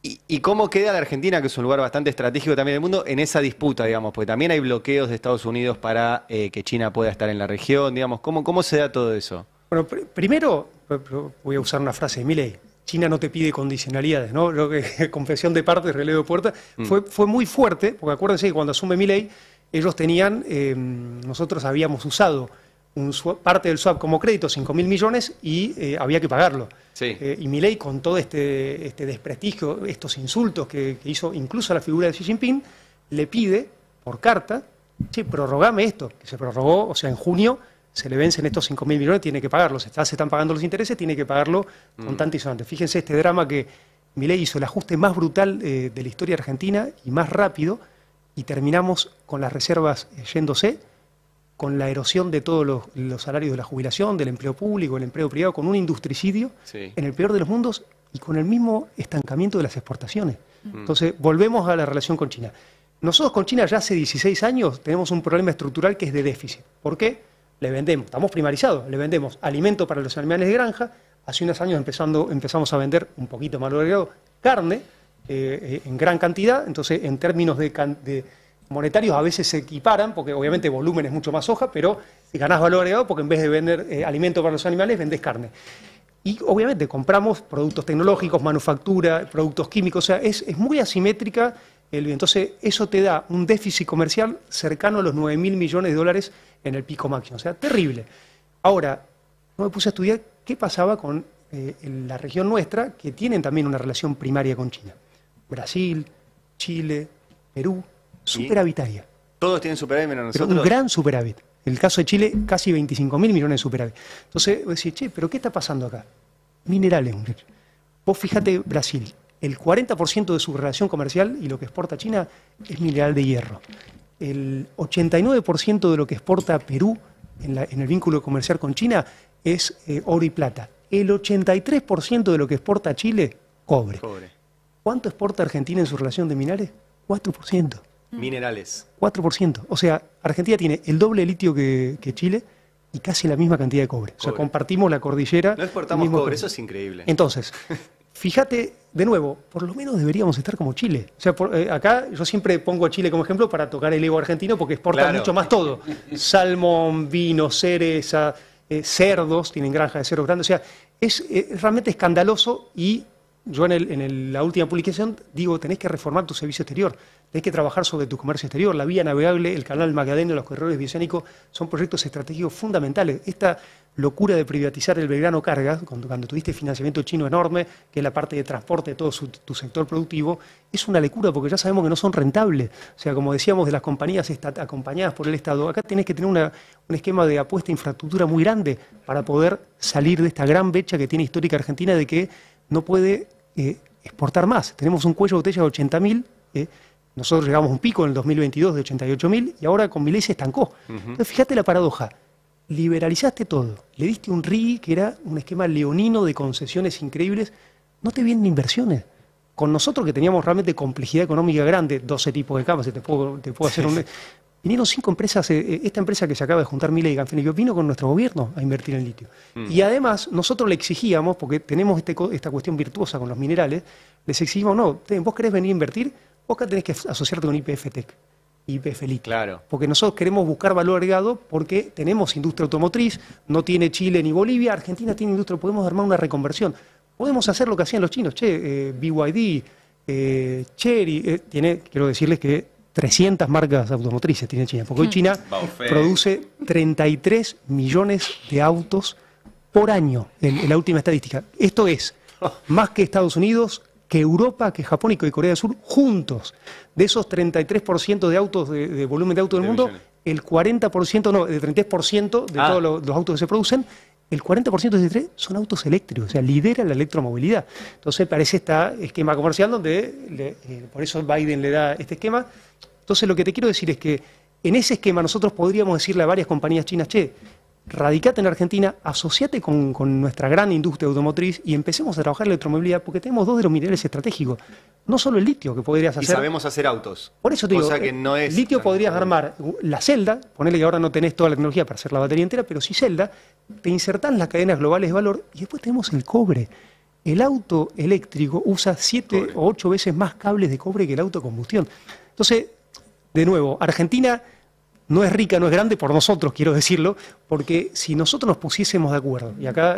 ¿Y cómo queda la Argentina, que es un lugar bastante estratégico también del mundo, en esa disputa, digamos? Porque también hay bloqueos de Estados Unidos para que China pueda estar en la región, digamos. ¿Cómo se da todo eso? Bueno, primero, voy a usar una frase de Milei. China no te pide condicionalidades, ¿no? Lo que confesión de parte, relevo de puerta, fue muy fuerte, porque acuérdense que cuando asume Milei, ellos tenían, nosotros habíamos usado parte del swap como crédito, 5.000 millones, y había que pagarlo. Sí. Y Milei, con todo este desprestigio, estos insultos que hizo incluso a la figura de Xi Jinping, le pide por carta, che, prorrogame esto, que se prorrogó, o sea, en junio se le vencen estos 5.000 millones, tiene que pagarlos, se están pagando los intereses, tiene que pagarlo contante y sonante. Fíjense este drama que Milei hizo el ajuste más brutal de la historia argentina y más rápido, y terminamos con las reservas yéndose, con la erosión de todos los salarios de la jubilación, del empleo público, del empleo privado, con un industricidio en el peor de los mundos y con el mismo estancamiento de las exportaciones. Entonces, volvemos a la relación con China. Nosotros con China ya hace 16 años tenemos un problema estructural que es de déficit. ¿Por qué? Le vendemos, estamos primarizados, le vendemos alimento para los animales de granja. Hace unos años empezamos a vender un poquito más agregado, carne en gran cantidad. Entonces, en términos de monetarios a veces se equiparan, porque obviamente volumen es mucho más soja, pero ganás valor agregado porque en vez de vender alimento para los animales, vendés carne. Y obviamente compramos productos tecnológicos, manufactura, productos químicos, o sea, es muy asimétrica. Entonces, eso te da un déficit comercial cercano a los 9.000 millones de dólares en el pico máximo. O sea, terrible. Ahora, yo me puse a estudiar qué pasaba con la región nuestra, que tienen también una relación primaria con China. Brasil, Chile, Perú, superavitaria. ¿Todos tienen superávit menos Pero nosotros? un gran superávit. En el caso de Chile, casi 25.000 millones de superávit. Entonces, vos decís, che, ¿pero qué está pasando acá? Minerales, muchachos. Vos fíjate, Brasil, el 40% de su relación comercial y lo que exporta China es mineral de hierro. El 89% de lo que exporta Perú en el vínculo comercial con China es oro y plata. El 83% de lo que exporta Chile, cobre. ¿Cuánto exporta Argentina en su relación de minerales? 4%. Minerales. 4%. O sea, Argentina tiene el doble de litio que Chile y casi la misma cantidad de cobre. O sea, compartimos la cordillera. No exportamos cobre, eso es increíble. Entonces, fíjate, de nuevo, por lo menos deberíamos estar como Chile. O sea, acá yo siempre pongo a Chile como ejemplo para tocar el ego argentino porque exporta mucho más todo. Salmón, vino, cereza, cerdos, tienen granja de cerdos grandes. O sea, es realmente escandaloso y yo en la última publicación digo, tenés que reformar tu servicio exterior, tenés que trabajar sobre tu comercio exterior, la vía navegable, el canal Magallanes, los corredores bioceánicos, son proyectos estratégicos fundamentales. Esta locura de privatizar el Belgrano Cargas, cuando tuviste financiamiento chino enorme, que es la parte de transporte de todo tu sector productivo, es una locura porque ya sabemos que no son rentables. O sea, como decíamos de las compañías acompañadas por el Estado, acá tenés que tener un esquema de apuesta a infraestructura muy grande para poder salir de esta gran brecha que tiene histórica Argentina de que no puede exportar más. Tenemos un cuello de botella de 80.000 Nosotros llegamos a un pico en el 2022 de 88.000 y ahora con Milei se estancó. Entonces, fíjate la paradoja. Liberalizaste todo, le diste un RIGI que era un esquema leonino de concesiones increíbles, no te vienen inversiones. Con nosotros que teníamos realmente complejidad económica grande, 12 tipos de camas, te puedo hacer un... Vinieron 5 empresas, esta empresa que se acaba de juntar Milei y Ganfinico vino con nuestro gobierno a invertir en litio. Y además nosotros le exigíamos, porque tenemos esta cuestión virtuosa con los minerales, les exigimos, no, vos querés venir a invertir, vos acá tenés que asociarte con YPF Tech. YPF Litio. Claro. Porque nosotros queremos buscar valor agregado porque tenemos industria automotriz, no tiene Chile ni Bolivia, Argentina tiene industria, podemos armar una reconversión. Podemos hacer lo que hacían los chinos, BYD, Chery, quiero decirles que 300 marcas automotrices tiene China, porque hoy China Baofeng. produce 33 millones de autos por año, en la última estadística. Esto es más que Estados Unidos, que Europa, que Japón y que Corea del Sur juntos. De esos 33% de autos, de volumen de autos del mundo, el 40%, no, el 33% de todos los autos que se producen, el 40% de ese 3 son autos eléctricos, o sea, lidera la electromovilidad. Entonces parece este esquema comercial donde, por eso Biden le da este esquema. Entonces lo que te quiero decir es que en ese esquema nosotros podríamos decirle a varias compañías chinas, radicate en Argentina, asociate con nuestra gran industria automotriz y empecemos a trabajar en la electromovilidad porque tenemos 2 de los minerales estratégicos. No solo el litio que podrías hacer. Y sabemos hacer autos. Por eso te digo, cosa que no es litio podrías armar la celda, ponerle que ahora no tenés toda la tecnología para hacer la batería entera, pero sí celda, te insertás en las cadenas globales de valor y después tenemos el cobre. El auto eléctrico usa 7 o 8 veces más cables de cobre que el auto a combustión. Entonces, de nuevo, Argentina no es rica, no es grande por nosotros, quiero decirlo, porque si nosotros nos pusiésemos de acuerdo, y acá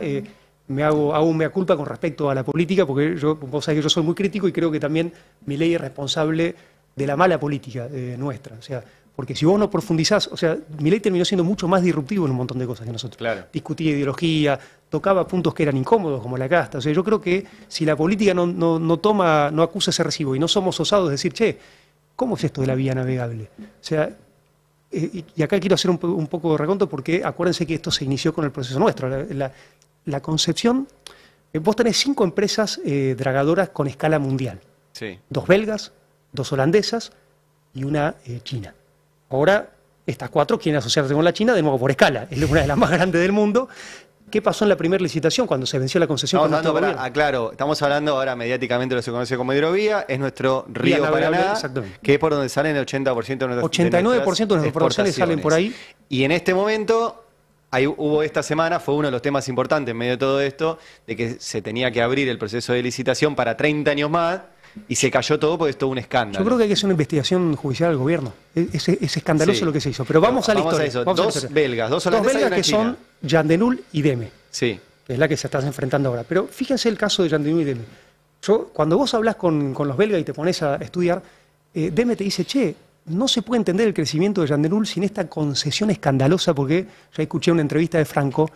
hago un mea culpa con respecto a la política, porque vos sabés que yo soy muy crítico y creo que también Milei es responsable de la mala política nuestra. O sea, porque si vos no profundizás, o sea, Milei terminó siendo mucho más disruptivo en un montón de cosas que nosotros. Claro. Discutía ideología, tocaba puntos que eran incómodos, como la casta. O sea, yo creo que si la política no acusa ese recibo y no somos osados de decir, ¿cómo es esto de la vía navegable? O sea, y acá quiero hacer un poco de reconto porque acuérdense que esto se inició con el proceso nuestro. La concepción, vos tenés 5 empresas dragadoras con escala mundial. Sí. 2 belgas, 2 holandesas y una china. Ahora, estas 4 quieren asociarse con la China de nuevo por escala. Es una de las más grandes del mundo. ¿Qué pasó en la primera licitación cuando se venció la concesión? Claro, estamos hablando ahora mediáticamente de lo que se conoce como hidrovía, es nuestro río Paraná, que es por donde salen el 80% de nuestras 89% de nuestras producciones salen por ahí. Y en este momento, hubo esta semana, fue uno de los temas importantes en medio de todo esto, de que se tenía que abrir el proceso de licitación para 30 años más, y se cayó todo porque es todo un escándalo. Yo creo que hay que hacer una investigación judicial al gobierno. Es escandaloso lo que se hizo. Pero vamos a la historia. Eso. Dos belgas, dos holandesas y una que china. son Yandenul y Deme. Sí. Que es la que se está enfrentando ahora. Pero fíjense el caso de Yandenul y Deme. Cuando vos hablas con los belgas y te pones a estudiar, Deme te dice, no se puede entender el crecimiento de Yandenul sin esta concesión escandalosa, porque ya escuché una entrevista de Franco.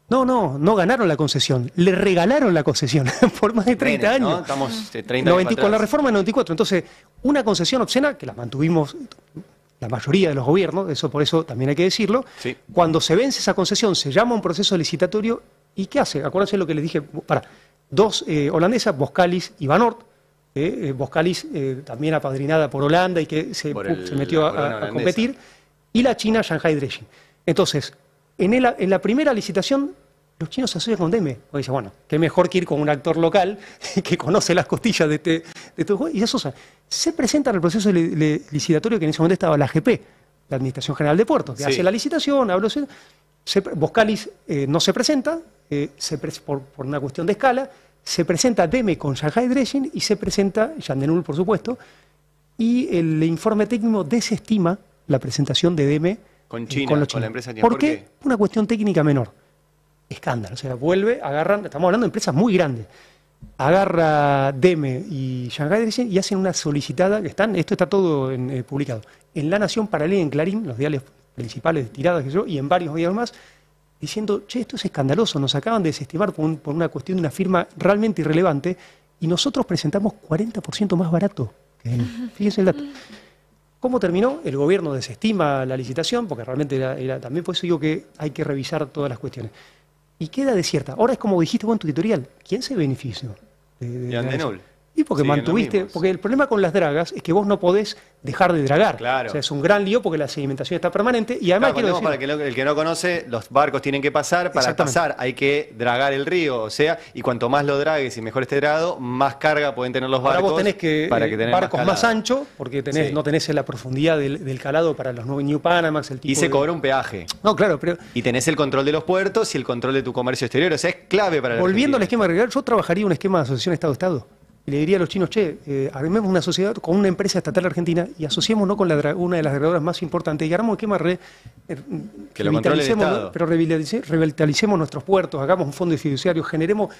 No ganaron la concesión, le regalaron la concesión por más de 30 años. ¿No? Estamos 30 años con la reforma del 94. Entonces, una concesión obscena, que la mantuvimos la mayoría de los gobiernos, por eso también hay que decirlo, sí. Cuando se vence esa concesión, se llama un proceso licitatorio, ¿y qué hace? Acuérdense lo que les dije, 2 holandesas, Boskalis y Van Oort, Boskalis también apadrinada por Holanda y que se metió a competir, y la China, Shanghai Dredging. Entonces, en la primera licitación, los chinos se asocian con Deme. Porque dicen, bueno, qué mejor que ir con un actor local que conoce las costillas de este juego. Y se asocian. Se presenta en el proceso licitatorio que en ese momento estaba la AGP, la Administración General de Puertos, que hace la licitación, Boskalis no se presenta, por una cuestión de escala, se presenta Deme con Shanghai Dredging y se presenta Yandenul, por supuesto, y el informe técnico desestima la presentación de Deme con China, con la empresa china. ¿Por qué? Una cuestión técnica menor. Escándalo. O sea, agarran, estamos hablando de empresas muy grandes. Agarra Deme y Shanghai Dredging y hacen una solicitada, esto está todo publicado, en La Nación Paralela, en Clarín, los diarios principales de tiradas y en varios diarios más, diciendo, esto es escandaloso, nos acaban de desestimar por una cuestión de una firma realmente irrelevante y nosotros presentamos 40% más barato. Fíjense el dato. ¿Cómo terminó? El gobierno desestima la licitación, porque realmente era también por eso digo que hay que revisar todas las cuestiones. Y queda desierta. Ahora es como dijiste vos en tu editorial, ¿quién se benefició? Yandenul. Y porque Siguen mantuviste, los mismos. porque el problema con las dragas es que vos no podés dejar de dragar. Claro. O sea, es un gran lío porque la sedimentación está permanente y además Claro, quiero para decir, el que no conoce, los barcos tienen que pasar, para Exactamente. pasar hay que dragar el río, o sea, y cuanto más lo dragues y mejor esté dragado, más carga pueden tener los ahora barcos. vos tenés que para que tener barcos más calado. anchos porque Sí. no tenés la profundidad del calado para los nuevos New Panamax, el tipo Y se de- cobra un peaje. No, claro, pero Y tenés el control de los puertos y el control de tu comercio exterior, o sea, es clave para la volviendo al Argentina. esquema regular, yo trabajaría un esquema de asociación Estado-Estado. Y le diría a los chinos, che, armemos una sociedad con una empresa estatal argentina y asociémonos con una de las dragadoras más importantes y armamos un esquema Que lo controle el revitalicemos, Estado. pero revitalicemos nuestros puertos, hagamos un fondo fiduciario, generemos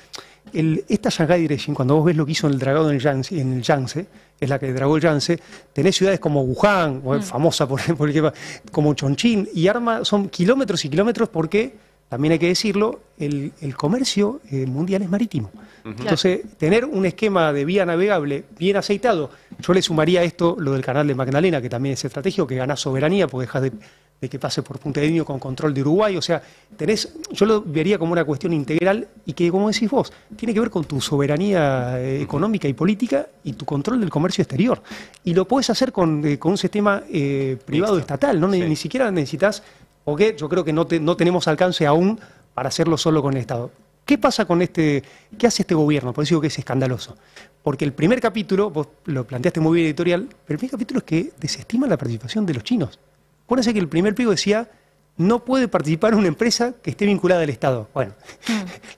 esta Shanghai Dredging, cuando vos ves lo que hizo en el dragado en el Yangtze, que es la que dragó el Yangtze, tenés ciudades como Wuhan, famosa por el que como Chongqing, y son kilómetros y kilómetros porque, también hay que decirlo, el comercio mundial es marítimo. Entonces, tener un esquema de vía navegable bien aceitado, yo le sumaría a esto lo del canal de Magdalena, que también es estratégico, que ganás soberanía, porque dejas de que pase por Punta de Indio con control de Uruguay. O sea, yo lo vería como una cuestión integral y que, como decís vos, tiene que ver con tu soberanía económica y política y tu control del comercio exterior. Y lo podés hacer con un sistema privado Mixto. estatal, ¿no? Sí. Ni siquiera necesitas, porque yo creo que no tenemos alcance aún para hacerlo solo con el Estado. ¿Qué pasa con qué hace este gobierno? Por eso digo que es escandaloso. Porque el primer capítulo, vos lo planteaste muy bien editorial, pero el primer capítulo es que desestima la participación de los chinos. Acuérdense que el primer pliego decía, no puede participar una empresa que esté vinculada al Estado. Bueno,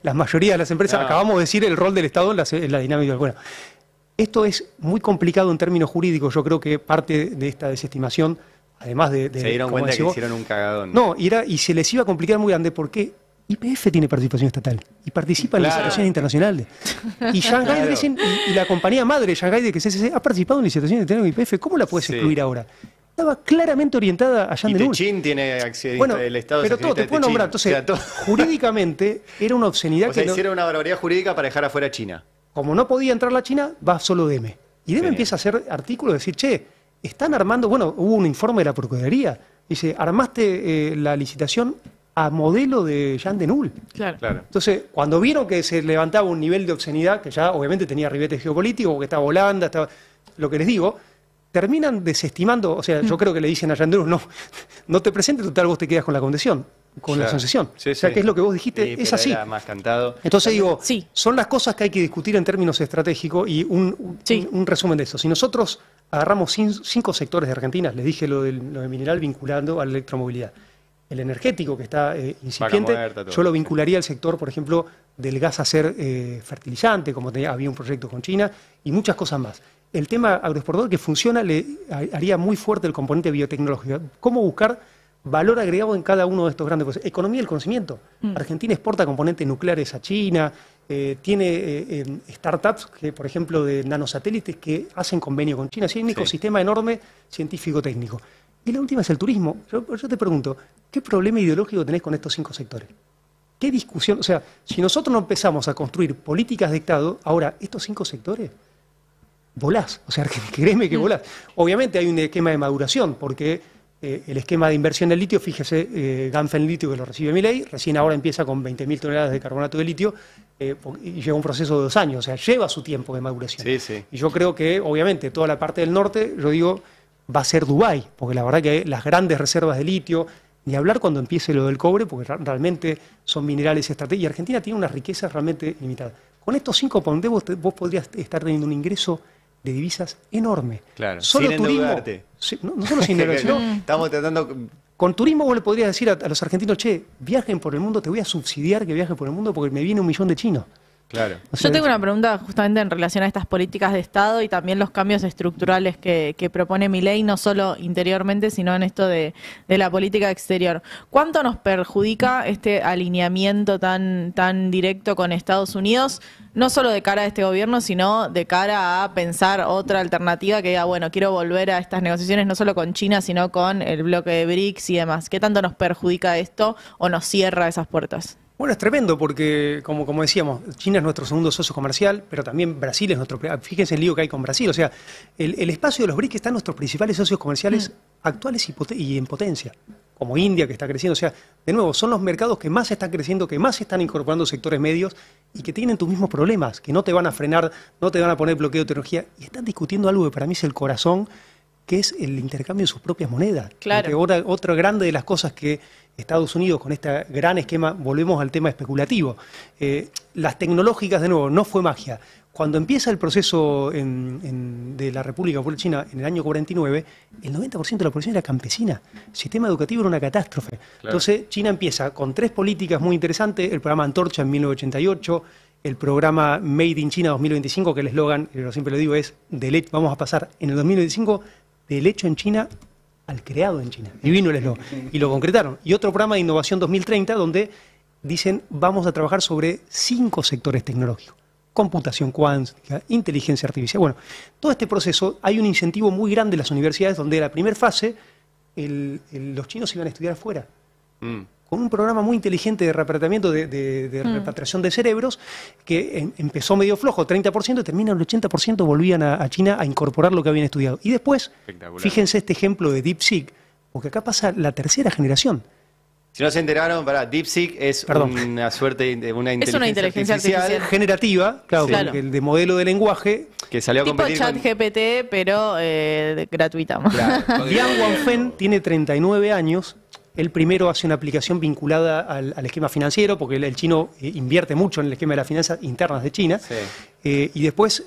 la mayoría de las empresas, No. acabamos de decir el rol del Estado en la dinámica. Bueno, esto es muy complicado en términos jurídicos. Yo creo que parte de esta desestimación, además de Se dieron como cuenta decís que vos, hicieron un cagadón. no, y se les iba a complicar muy grande porque YPF tiene participación estatal y participa en Claro. licitaciones internacionales. Y Shanghai Claro. Dredging y la compañía madre Shanghai de que CCC ha participado en licitaciones internacionales de YPF. ¿Cómo la puedes Sí. excluir ahora? Estaba claramente orientada a Y Yangtze. Techín tiene accionista, Bueno, el Estado es pero todo, accionista te de puedo Techín. nombrar. Entonces, O sea, todo- jurídicamente era una obscenidad o sea, que no- hicieron una barbaridad jurídica para dejar afuera a China. como no podía entrar la China, va solo Deme. Y Deme Sí. empieza a hacer artículos, decir, che, están armando, bueno, hubo un informe de la Procuraduría, dice, armaste la licitación a modelo de Jean de Null. Claro. Claro. Entonces, cuando vieron que se levantaba un nivel de obscenidad, que ya obviamente tenía ribetes geopolíticos, que estaba Holanda, estaba, lo que les digo, terminan desestimando, o sea, yo creo que le dicen a Jean de Null, no te presentes, total, vos te quedas con la concesión, con la Claro. concesión. Sí, o sea, sí. que es lo que vos dijiste, Sí, es pero así. era más cantado. Entonces digo, Sí. son las cosas que hay que discutir en términos estratégicos y Sí. un resumen de eso. Si nosotros agarramos 5 sectores de Argentina, les dije lo de mineral vinculando a la electromovilidad. El energético, que está incipiente, muerta, todo, yo lo sí. vincularía al sector, por ejemplo, del gas a ser fertilizante, como había un proyecto con China, y muchas cosas más. El tema agroexportador que funciona le haría muy fuerte el componente biotecnológico. ¿Cómo buscar valor agregado en cada uno de estos grandes procesos? Economía del conocimiento. Argentina exporta componentes nucleares a China, tiene startups, que, por ejemplo, de nanosatélites que hacen convenio con China. Así hay un Sí. ecosistema enorme científico-técnico. Y la última es el turismo. Yo te pregunto, ¿qué problema ideológico tenés con estos 5 sectores? ¿Qué discusión? O sea, si nosotros no empezamos a construir políticas de Estado, ahora, estos 5 sectores, volás. O sea, créeme que volás. Obviamente hay un esquema de maduración, porque el esquema de inversión del litio, fíjese, Ganfeng Litio, que lo recibe Milei, recién ahora empieza con 20.000 toneladas de carbonato de litio, y lleva un proceso de 2 años, o sea, lleva su tiempo de maduración. Sí, sí. Y yo creo que, obviamente, toda la parte del norte, yo digo, va a ser Dubái, porque la verdad que las grandes reservas de litio, ni hablar cuando empiece lo del cobre, porque realmente son minerales estratégicos, y Argentina tiene unas riquezas realmente limitadas. Con estos 5 pondes vos podrías estar teniendo un ingreso de divisas enorme. Claro, Solo sin turismo. endeudarte. Sí, no solo sin endeudarse, sino Estamos tratando. con turismo vos le podrías decir a los argentinos, che, viajen por el mundo, te voy a subsidiar que viajen por el mundo porque me viene 1 millón de chinos. Claro. O sea, Yo tengo una pregunta justamente en relación a estas políticas de Estado y también los cambios estructurales que propone Milei, no solo interiormente, sino en esto de la política exterior. ¿Cuánto nos perjudica este alineamiento tan directo con Estados Unidos, no solo de cara a este gobierno, sino de cara a pensar otra alternativa que diga, bueno, quiero volver a estas negociaciones no solo con China, sino con el bloque de BRICS y demás? ¿Qué tanto nos perjudica esto o nos cierra esas puertas? Bueno, es tremendo porque, como decíamos, China es nuestro segundo socio comercial, pero también Brasil es nuestro... Fíjense el lío que hay con Brasil. O sea, el espacio de los BRICS están nuestros principales socios comerciales actuales y en potencia. como India, que está creciendo. O sea, de nuevo, son los mercados que más están creciendo, que más están incorporando sectores medios y que tienen tus mismos problemas, que no te van a frenar, no te van a poner bloqueo de tecnología. Y están discutiendo algo que para mí es el corazón, que es el intercambio de sus propias monedas. Claro. Porque otra grande de las cosas que Estados Unidos, con este gran esquema, volvemos al tema especulativo. Las tecnológicas, de nuevo, no fue magia. Cuando empieza el proceso de la República Popular China en el año 49, el 90% de la población era campesina. El sistema educativo era una catástrofe. Claro. Entonces, China empieza con 3 políticas muy interesantes, el programa Antorcha en 1988, el programa Made in China 2025, que el eslogan, yo siempre lo digo, es vamos a pasar en el 2025 del hecho en China al creado en China. Y vino el eslogan. Y lo concretaron. Y otro programa de Innovación 2030, donde dicen, vamos a trabajar sobre 5 sectores tecnológicos. Computación cuántica, inteligencia artificial. Bueno, todo este proceso, hay un incentivo muy grande en las universidades donde en la primera fase los chinos iban a estudiar afuera. Con un programa muy inteligente de repatriamiento, de repatriación de cerebros, que empezó medio flojo, 30%, y termina el 80% volvían a China a incorporar lo que habían estudiado. Y después, fíjense este ejemplo de DeepSeek, porque acá pasa la tercera generación. Si no se enteraron, DeepSeek es una suerte de una inteligencia artificial generativa, claro. El de modelo de lenguaje. Que salió a competir tipo ChatGPT, pero gratuita. Claro. Liang Wanfen tiene 39 años. Él primero hace una aplicación vinculada al esquema financiero, porque el chino invierte mucho en el esquema de las finanzas internas de China. Sí. Y después,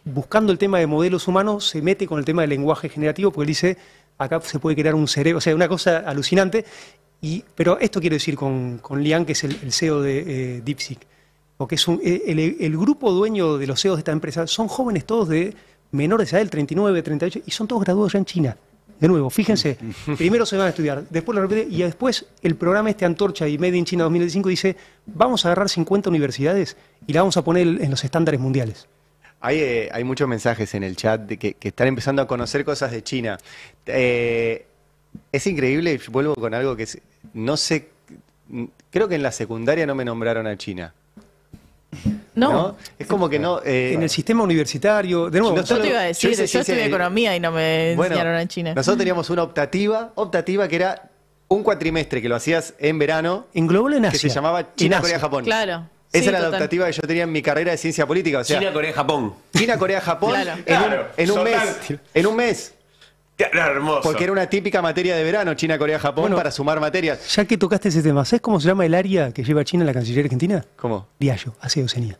buscando el tema de modelos humanos, se mete con el tema del lenguaje generativo, porque él dice, acá se puede crear un cerebro, o sea, una cosa alucinante. Pero esto quiero decir con Liang, que es el CEO de DeepSeek, porque es el grupo dueño de los CEOs de esta empresa son jóvenes todos de menores a él, 39, 38, y son todos graduados ya en China. De nuevo, fíjense, primero se van a estudiar, después lo repite, y después el programa Antorcha y Made in China 2005 dice, vamos a agarrar 50 universidades y la vamos a poner en los estándares mundiales. Hay muchos mensajes en el chat de que están empezando a conocer cosas de China. Es increíble, vuelvo con algo que no sé, creo que en la secundaria no me nombraron a China. No. Es como que no. En el sistema universitario, de nuevo. Yo te iba a decir, yo estudié economía y no me enseñaron en China. Nosotros teníamos una optativa que era un cuatrimestre que lo hacías en verano. En Global en Asia. Que se llamaba China, Corea, Japón. Claro. Esa era la optativa que yo tenía en mi carrera de ciencia política. O sea, China, Corea, Japón. China, Corea, Japón. Claro. En un mes. Claro, hermoso. Porque era una típica materia de verano, China, Corea, Japón, para sumar materias. Ya que tocaste ese tema, ¿sabes cómo se llama el área que lleva China en la Cancillería Argentina? ¿Cómo? Diallo, Asia y Oceanía.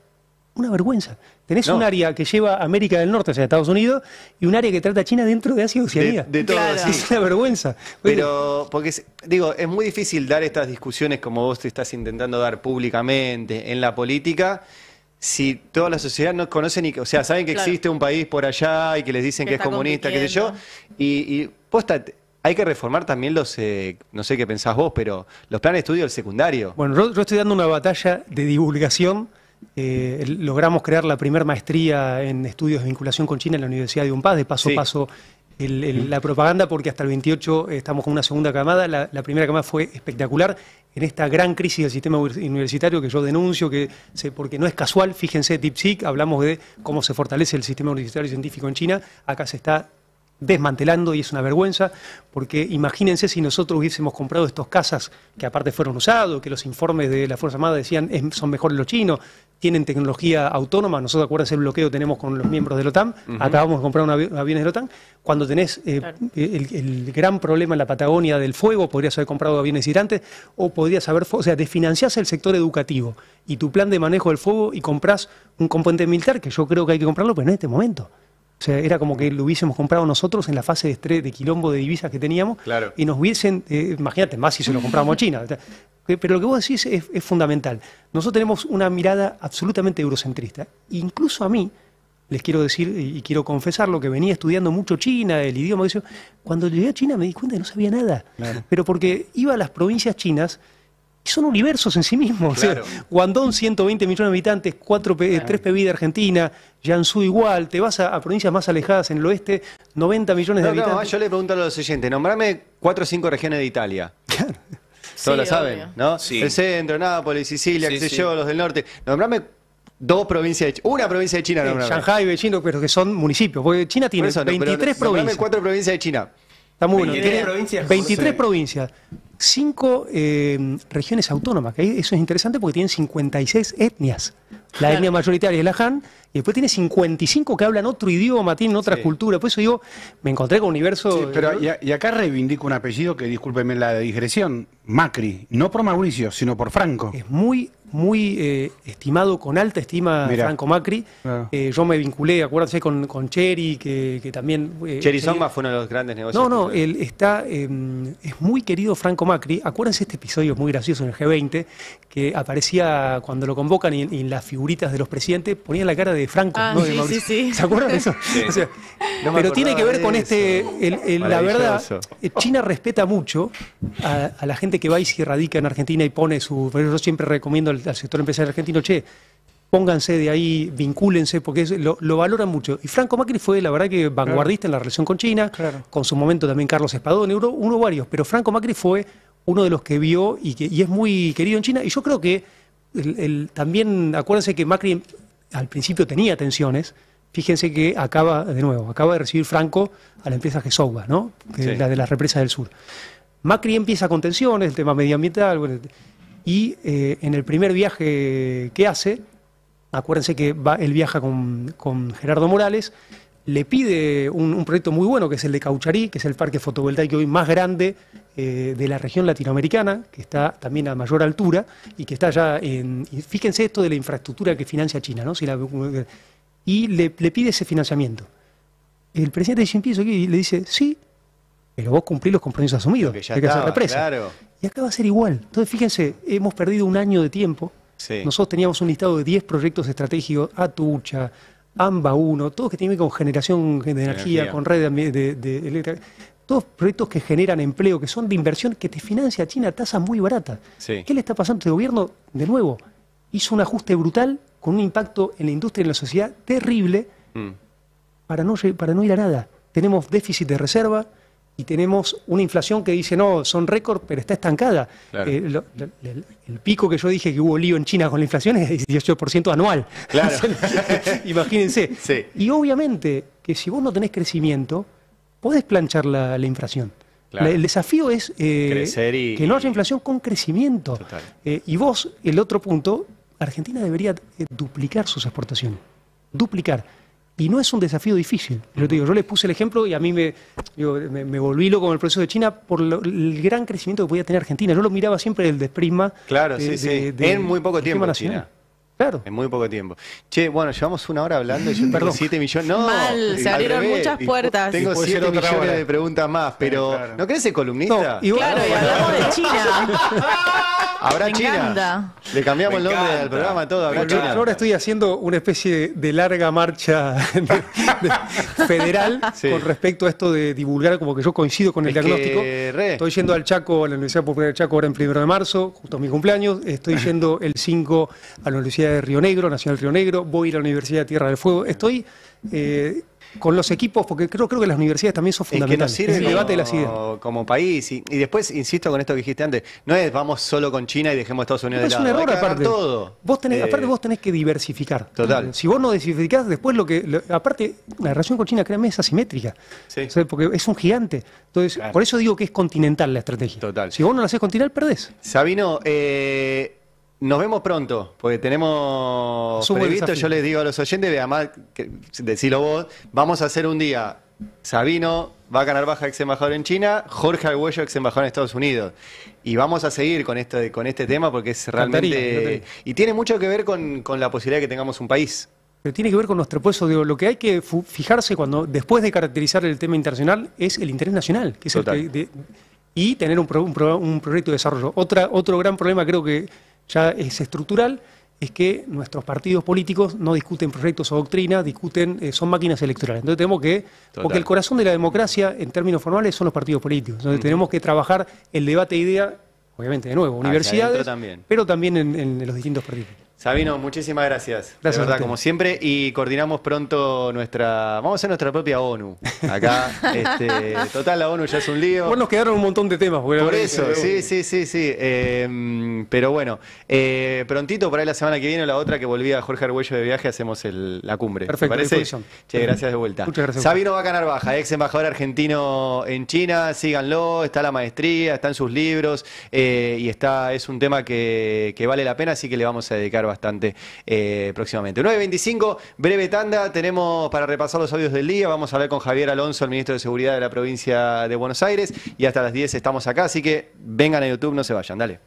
Una vergüenza. Tenés un área que lleva América del Norte, o sea, Estados Unidos, y un área que trata a China dentro de Asia y Oceanía. De todo, claro. sí. Es una vergüenza. Pero, porque, digo, es muy difícil dar estas discusiones como vos te estás intentando dar públicamente en la política, si toda la sociedad no conoce ni, o sea, saben que existe un país por allá y que les dicen que es comunista, qué sé yo, y posta, hay que reformar también los, no sé qué pensás vos, pero los planes de estudio del secundario. Bueno, yo estoy dando una batalla de divulgación. Logramos crear la primera maestría en estudios de vinculación con China en la Universidad de UNPAS, de paso a paso la propaganda, porque hasta el 28 estamos con una segunda camada. La primera camada fue espectacular en esta gran crisis del sistema universitario que yo denuncio, porque no es casual. Fíjense, DeepSeek, hablamos de cómo se fortalece el sistema universitario científico en China. Acá se está desmantelando y es una vergüenza, porque imagínense si nosotros hubiésemos comprado estos cazas que aparte fueron usados, que los informes de la Fuerza Armada decían son mejores los chinos, tienen tecnología autónoma. Nosotros, acuérdense, el bloqueo tenemos con los miembros de la OTAN, acabamos de comprar aviones de la OTAN. Cuando tenés el gran problema en la Patagonia del fuego, podrías haber comprado aviones hidrantes, o podrías haber, o sea, desfinanciás el sector educativo y tu plan de manejo del fuego y comprás un componente militar, que yo creo que hay que comprarlo, pero en este momento. O sea, era como que lo hubiésemos comprado nosotros en la fase de estrés, de quilombo de divisas que teníamos, y nos hubiesen, imagínate, más si se lo comprábamos a China. Pero lo que vos decís es fundamental. Nosotros tenemos una mirada absolutamente eurocentrista. Incluso a mí, les quiero decir, y quiero confesarlo, que venía estudiando mucho China, el idioma, cuando llegué a China me di cuenta que no sabía nada. Claro. Pero porque iba a las provincias chinas, y son universos en sí mismos. Claro. O sea, Guangdong, 120 millones de habitantes, 3 PBI de Argentina, Jiangsu igual, te vas a provincias más alejadas en el oeste, 90 millones de habitantes. No, yo le pregunto a los oyentes, nombrame 4 o 5 regiones de Italia. Claro. Todos lo saben, ¿no? Sí. El centro, Nápoles, Sicilia, qué sé yo, los del norte. Nombrame 2 provincias de China, una provincia de China. Shanghai, Beijing, pero que son municipios, porque China tiene 23 provincias. Nombrame 4 provincias de China. Está muy bueno. 23 Tiene provincias. 23 Sí. provincias. 5 regiones autónomas, que eso es interesante porque tienen 56 etnias. La etnia mayoritaria es la Han, y después tiene 55 que hablan otro idioma, tienen otra Sí. cultura. Por eso digo, me encontré con un universo... Sí, pero y acá reivindico un apellido que, discúlpeme la digresión, Macri, no por Mauricio, sino por Franco. Es muy estimado, con alta estima, Mirá. Franco Macri. Claro. Yo me vinculé, acuérdense, con Cheri, que también... Cherry Songma fue uno de los grandes negocios. No, él está, es muy querido Franco Macri. Acuérdense este episodio muy gracioso en el G20, que aparecía cuando lo convocan y en las figuritas de los presidentes ponían la cara de Franco, Ah, no de sí, Mauricio. sí, sí. ¿Se acuerdan de eso? O sea, No me pero tiene que ver acordaba con de este, eso. la verdad, Maravilloso. China respeta mucho a la gente que va y se radica en Argentina y pone su... Yo siempre recomiendo al sector empresarial argentino, che, pónganse de ahí, vincúlense, porque lo valoran mucho. Y Franco Macri fue, la verdad, que vanguardista en la relación con China, Claro. con su momento también Carlos Espadón, uno varios, pero Franco Macri fue uno de los que vio y es muy querido en China. Y yo creo que también, acuérdense que Macri al principio tenía tensiones. Fíjense que acaba de recibir Franco a la empresa Gesouga, ¿no? Que Sí. es la de las represas del sur. Macri empieza con tensiones, el tema medioambiental, bueno, y en el primer viaje que hace, acuérdense que él viaja con Gerardo Morales, le pide un proyecto muy bueno, que es el de Caucharí, que es el parque fotovoltaico hoy más grande de la región latinoamericana, que está también a mayor altura, y que está ya y fíjense esto de la infraestructura que financia China, ¿no? Y le pide ese financiamiento. El presidente Xi Jinping le dice, sí, pero vos cumplís los compromisos asumidos, Porque ya hay que hacer estaba, represa. claro. Y acá va a ser igual. Entonces, fíjense, hemos perdido un año de tiempo. Sí. Nosotros teníamos un listado de 10 proyectos estratégicos, Atucha, AMBA 1, todos que tienen que ver con generación de energía, con red de eléctrica. Todos proyectos que generan empleo, que son de inversión, que te financia China a tasas muy baratas. Sí. ¿Qué le está pasando a este gobierno? De nuevo, hizo un ajuste brutal con un impacto en la industria y en la sociedad terrible Mm. para no ir a nada. Tenemos déficit de reserva y tenemos una inflación que dice, no, son récord, pero está estancada. Claro. El pico que yo dije que hubo lío en China con la inflación es 18% anual. Claro. Imagínense. Sí. Y obviamente que si vos no tenés crecimiento, podés planchar la inflación. Claro. El desafío es Crecer y- que no haya inflación con crecimiento. Total. Y vos, el otro punto, Argentina debería duplicar sus exportaciones. Duplicar. Y no es un desafío difícil. Yo te digo, yo les puse el ejemplo y a mí me volví loco con el proceso de China por el gran crecimiento que podía tener Argentina. Yo lo miraba siempre desde el prisma. Claro, sí, sí. En muy poco del tiempo, tema nacional. China. Claro. En muy poco tiempo. Che, bueno, llevamos una hora hablando y yo tengo Perdón. 7 millones. No, Mal, se al abrieron revés. muchas puertas. Tengo Y puede 7 ser otra millones hora. de preguntas más, pero claro. ¿no querés ser columnista? No, y Claro, y hablamos de China. ¿Habrá Me China? encanta. Le cambiamos Me el nombre encanta. al programa, todo. ¿Habrá Yo China? ahora estoy haciendo una especie de larga marcha federal Sí. con respecto a esto de divulgar, como que yo coincido con el Es que, diagnóstico. re. Estoy yendo al Chaco, a la Universidad Popular del Chaco, ahora en 1 de marzo, justo mi cumpleaños. Estoy yendo el 5 a la Universidad de Río Negro, Nacional Río Negro. Voy a ir a la Universidad de Tierra del Fuego. Estoy con los equipos, porque creo que las universidades también son Es que nos fundamentales. sirve Es el debate de las ideas. como país. Y después, insisto con esto que dijiste antes, no es vamos solo con China y dejemos Estados Unidos Es de un lado. error Hay que agarrar aparte. todo. Aparte vos tenés que diversificar. Total. Si vos no diversificás, después aparte, la relación con China, créame, es asimétrica. Sí. O sea, porque es un gigante. Entonces, Claro. por eso digo que es continental la estrategia. Total. Si vos no la haces continental, perdés. Sabino, nos vemos pronto, porque tenemos Asumo el previsto, desafío. yo les digo a los oyentes, además, decilo vos, vamos a hacer un día, Sabino va a ganar baja ex embajador en China, Jorge Argüello ex embajador en Estados Unidos. Y vamos a seguir con este tema porque es realmente... encantaría. Y tiene mucho que ver con la posibilidad de que tengamos un país. Pero tiene que ver con nuestro puesto. Digo, lo que hay que fijarse después de caracterizar el tema internacional, es el interés nacional, que es Total. y tener un proyecto de desarrollo. Otro gran problema, creo que ya es estructural, es que nuestros partidos políticos no discuten proyectos o doctrinas, son máquinas electorales. Entonces tenemos que, Total. porque el corazón de la democracia en términos formales son los partidos políticos. Entonces tenemos que trabajar el debate de ideas, obviamente de nuevo, universidades, adentro también. pero también en los distintos partidos. Sabino, muchísimas gracias. Gracias de a verdad, usted. como siempre. Y coordinamos pronto vamos a hacer nuestra propia ONU. Acá, total, la ONU ya es un lío. Bueno, nos quedaron un montón de temas. Por eso, sí. Pero bueno, prontito, por ahí la semana que viene o la otra que volví a Jorge Argüello de viaje, hacemos la cumbre. Perfecto, ¿Te a parece? disposición. Che, gracias de vuelta. Muchas gracias. Sabino Vaca Narvaja, ex embajador argentino en China, síganlo, está la maestría, está en sus libros y es un tema que vale la pena, así que le vamos a dedicar bastante próximamente. 9:25, breve tanda, tenemos para repasar los audios del día, vamos a hablar con Javier Alonso, el ministro de Seguridad de la provincia de Buenos Aires, y hasta las 10 estamos acá, así que vengan a YouTube, no se vayan, dale.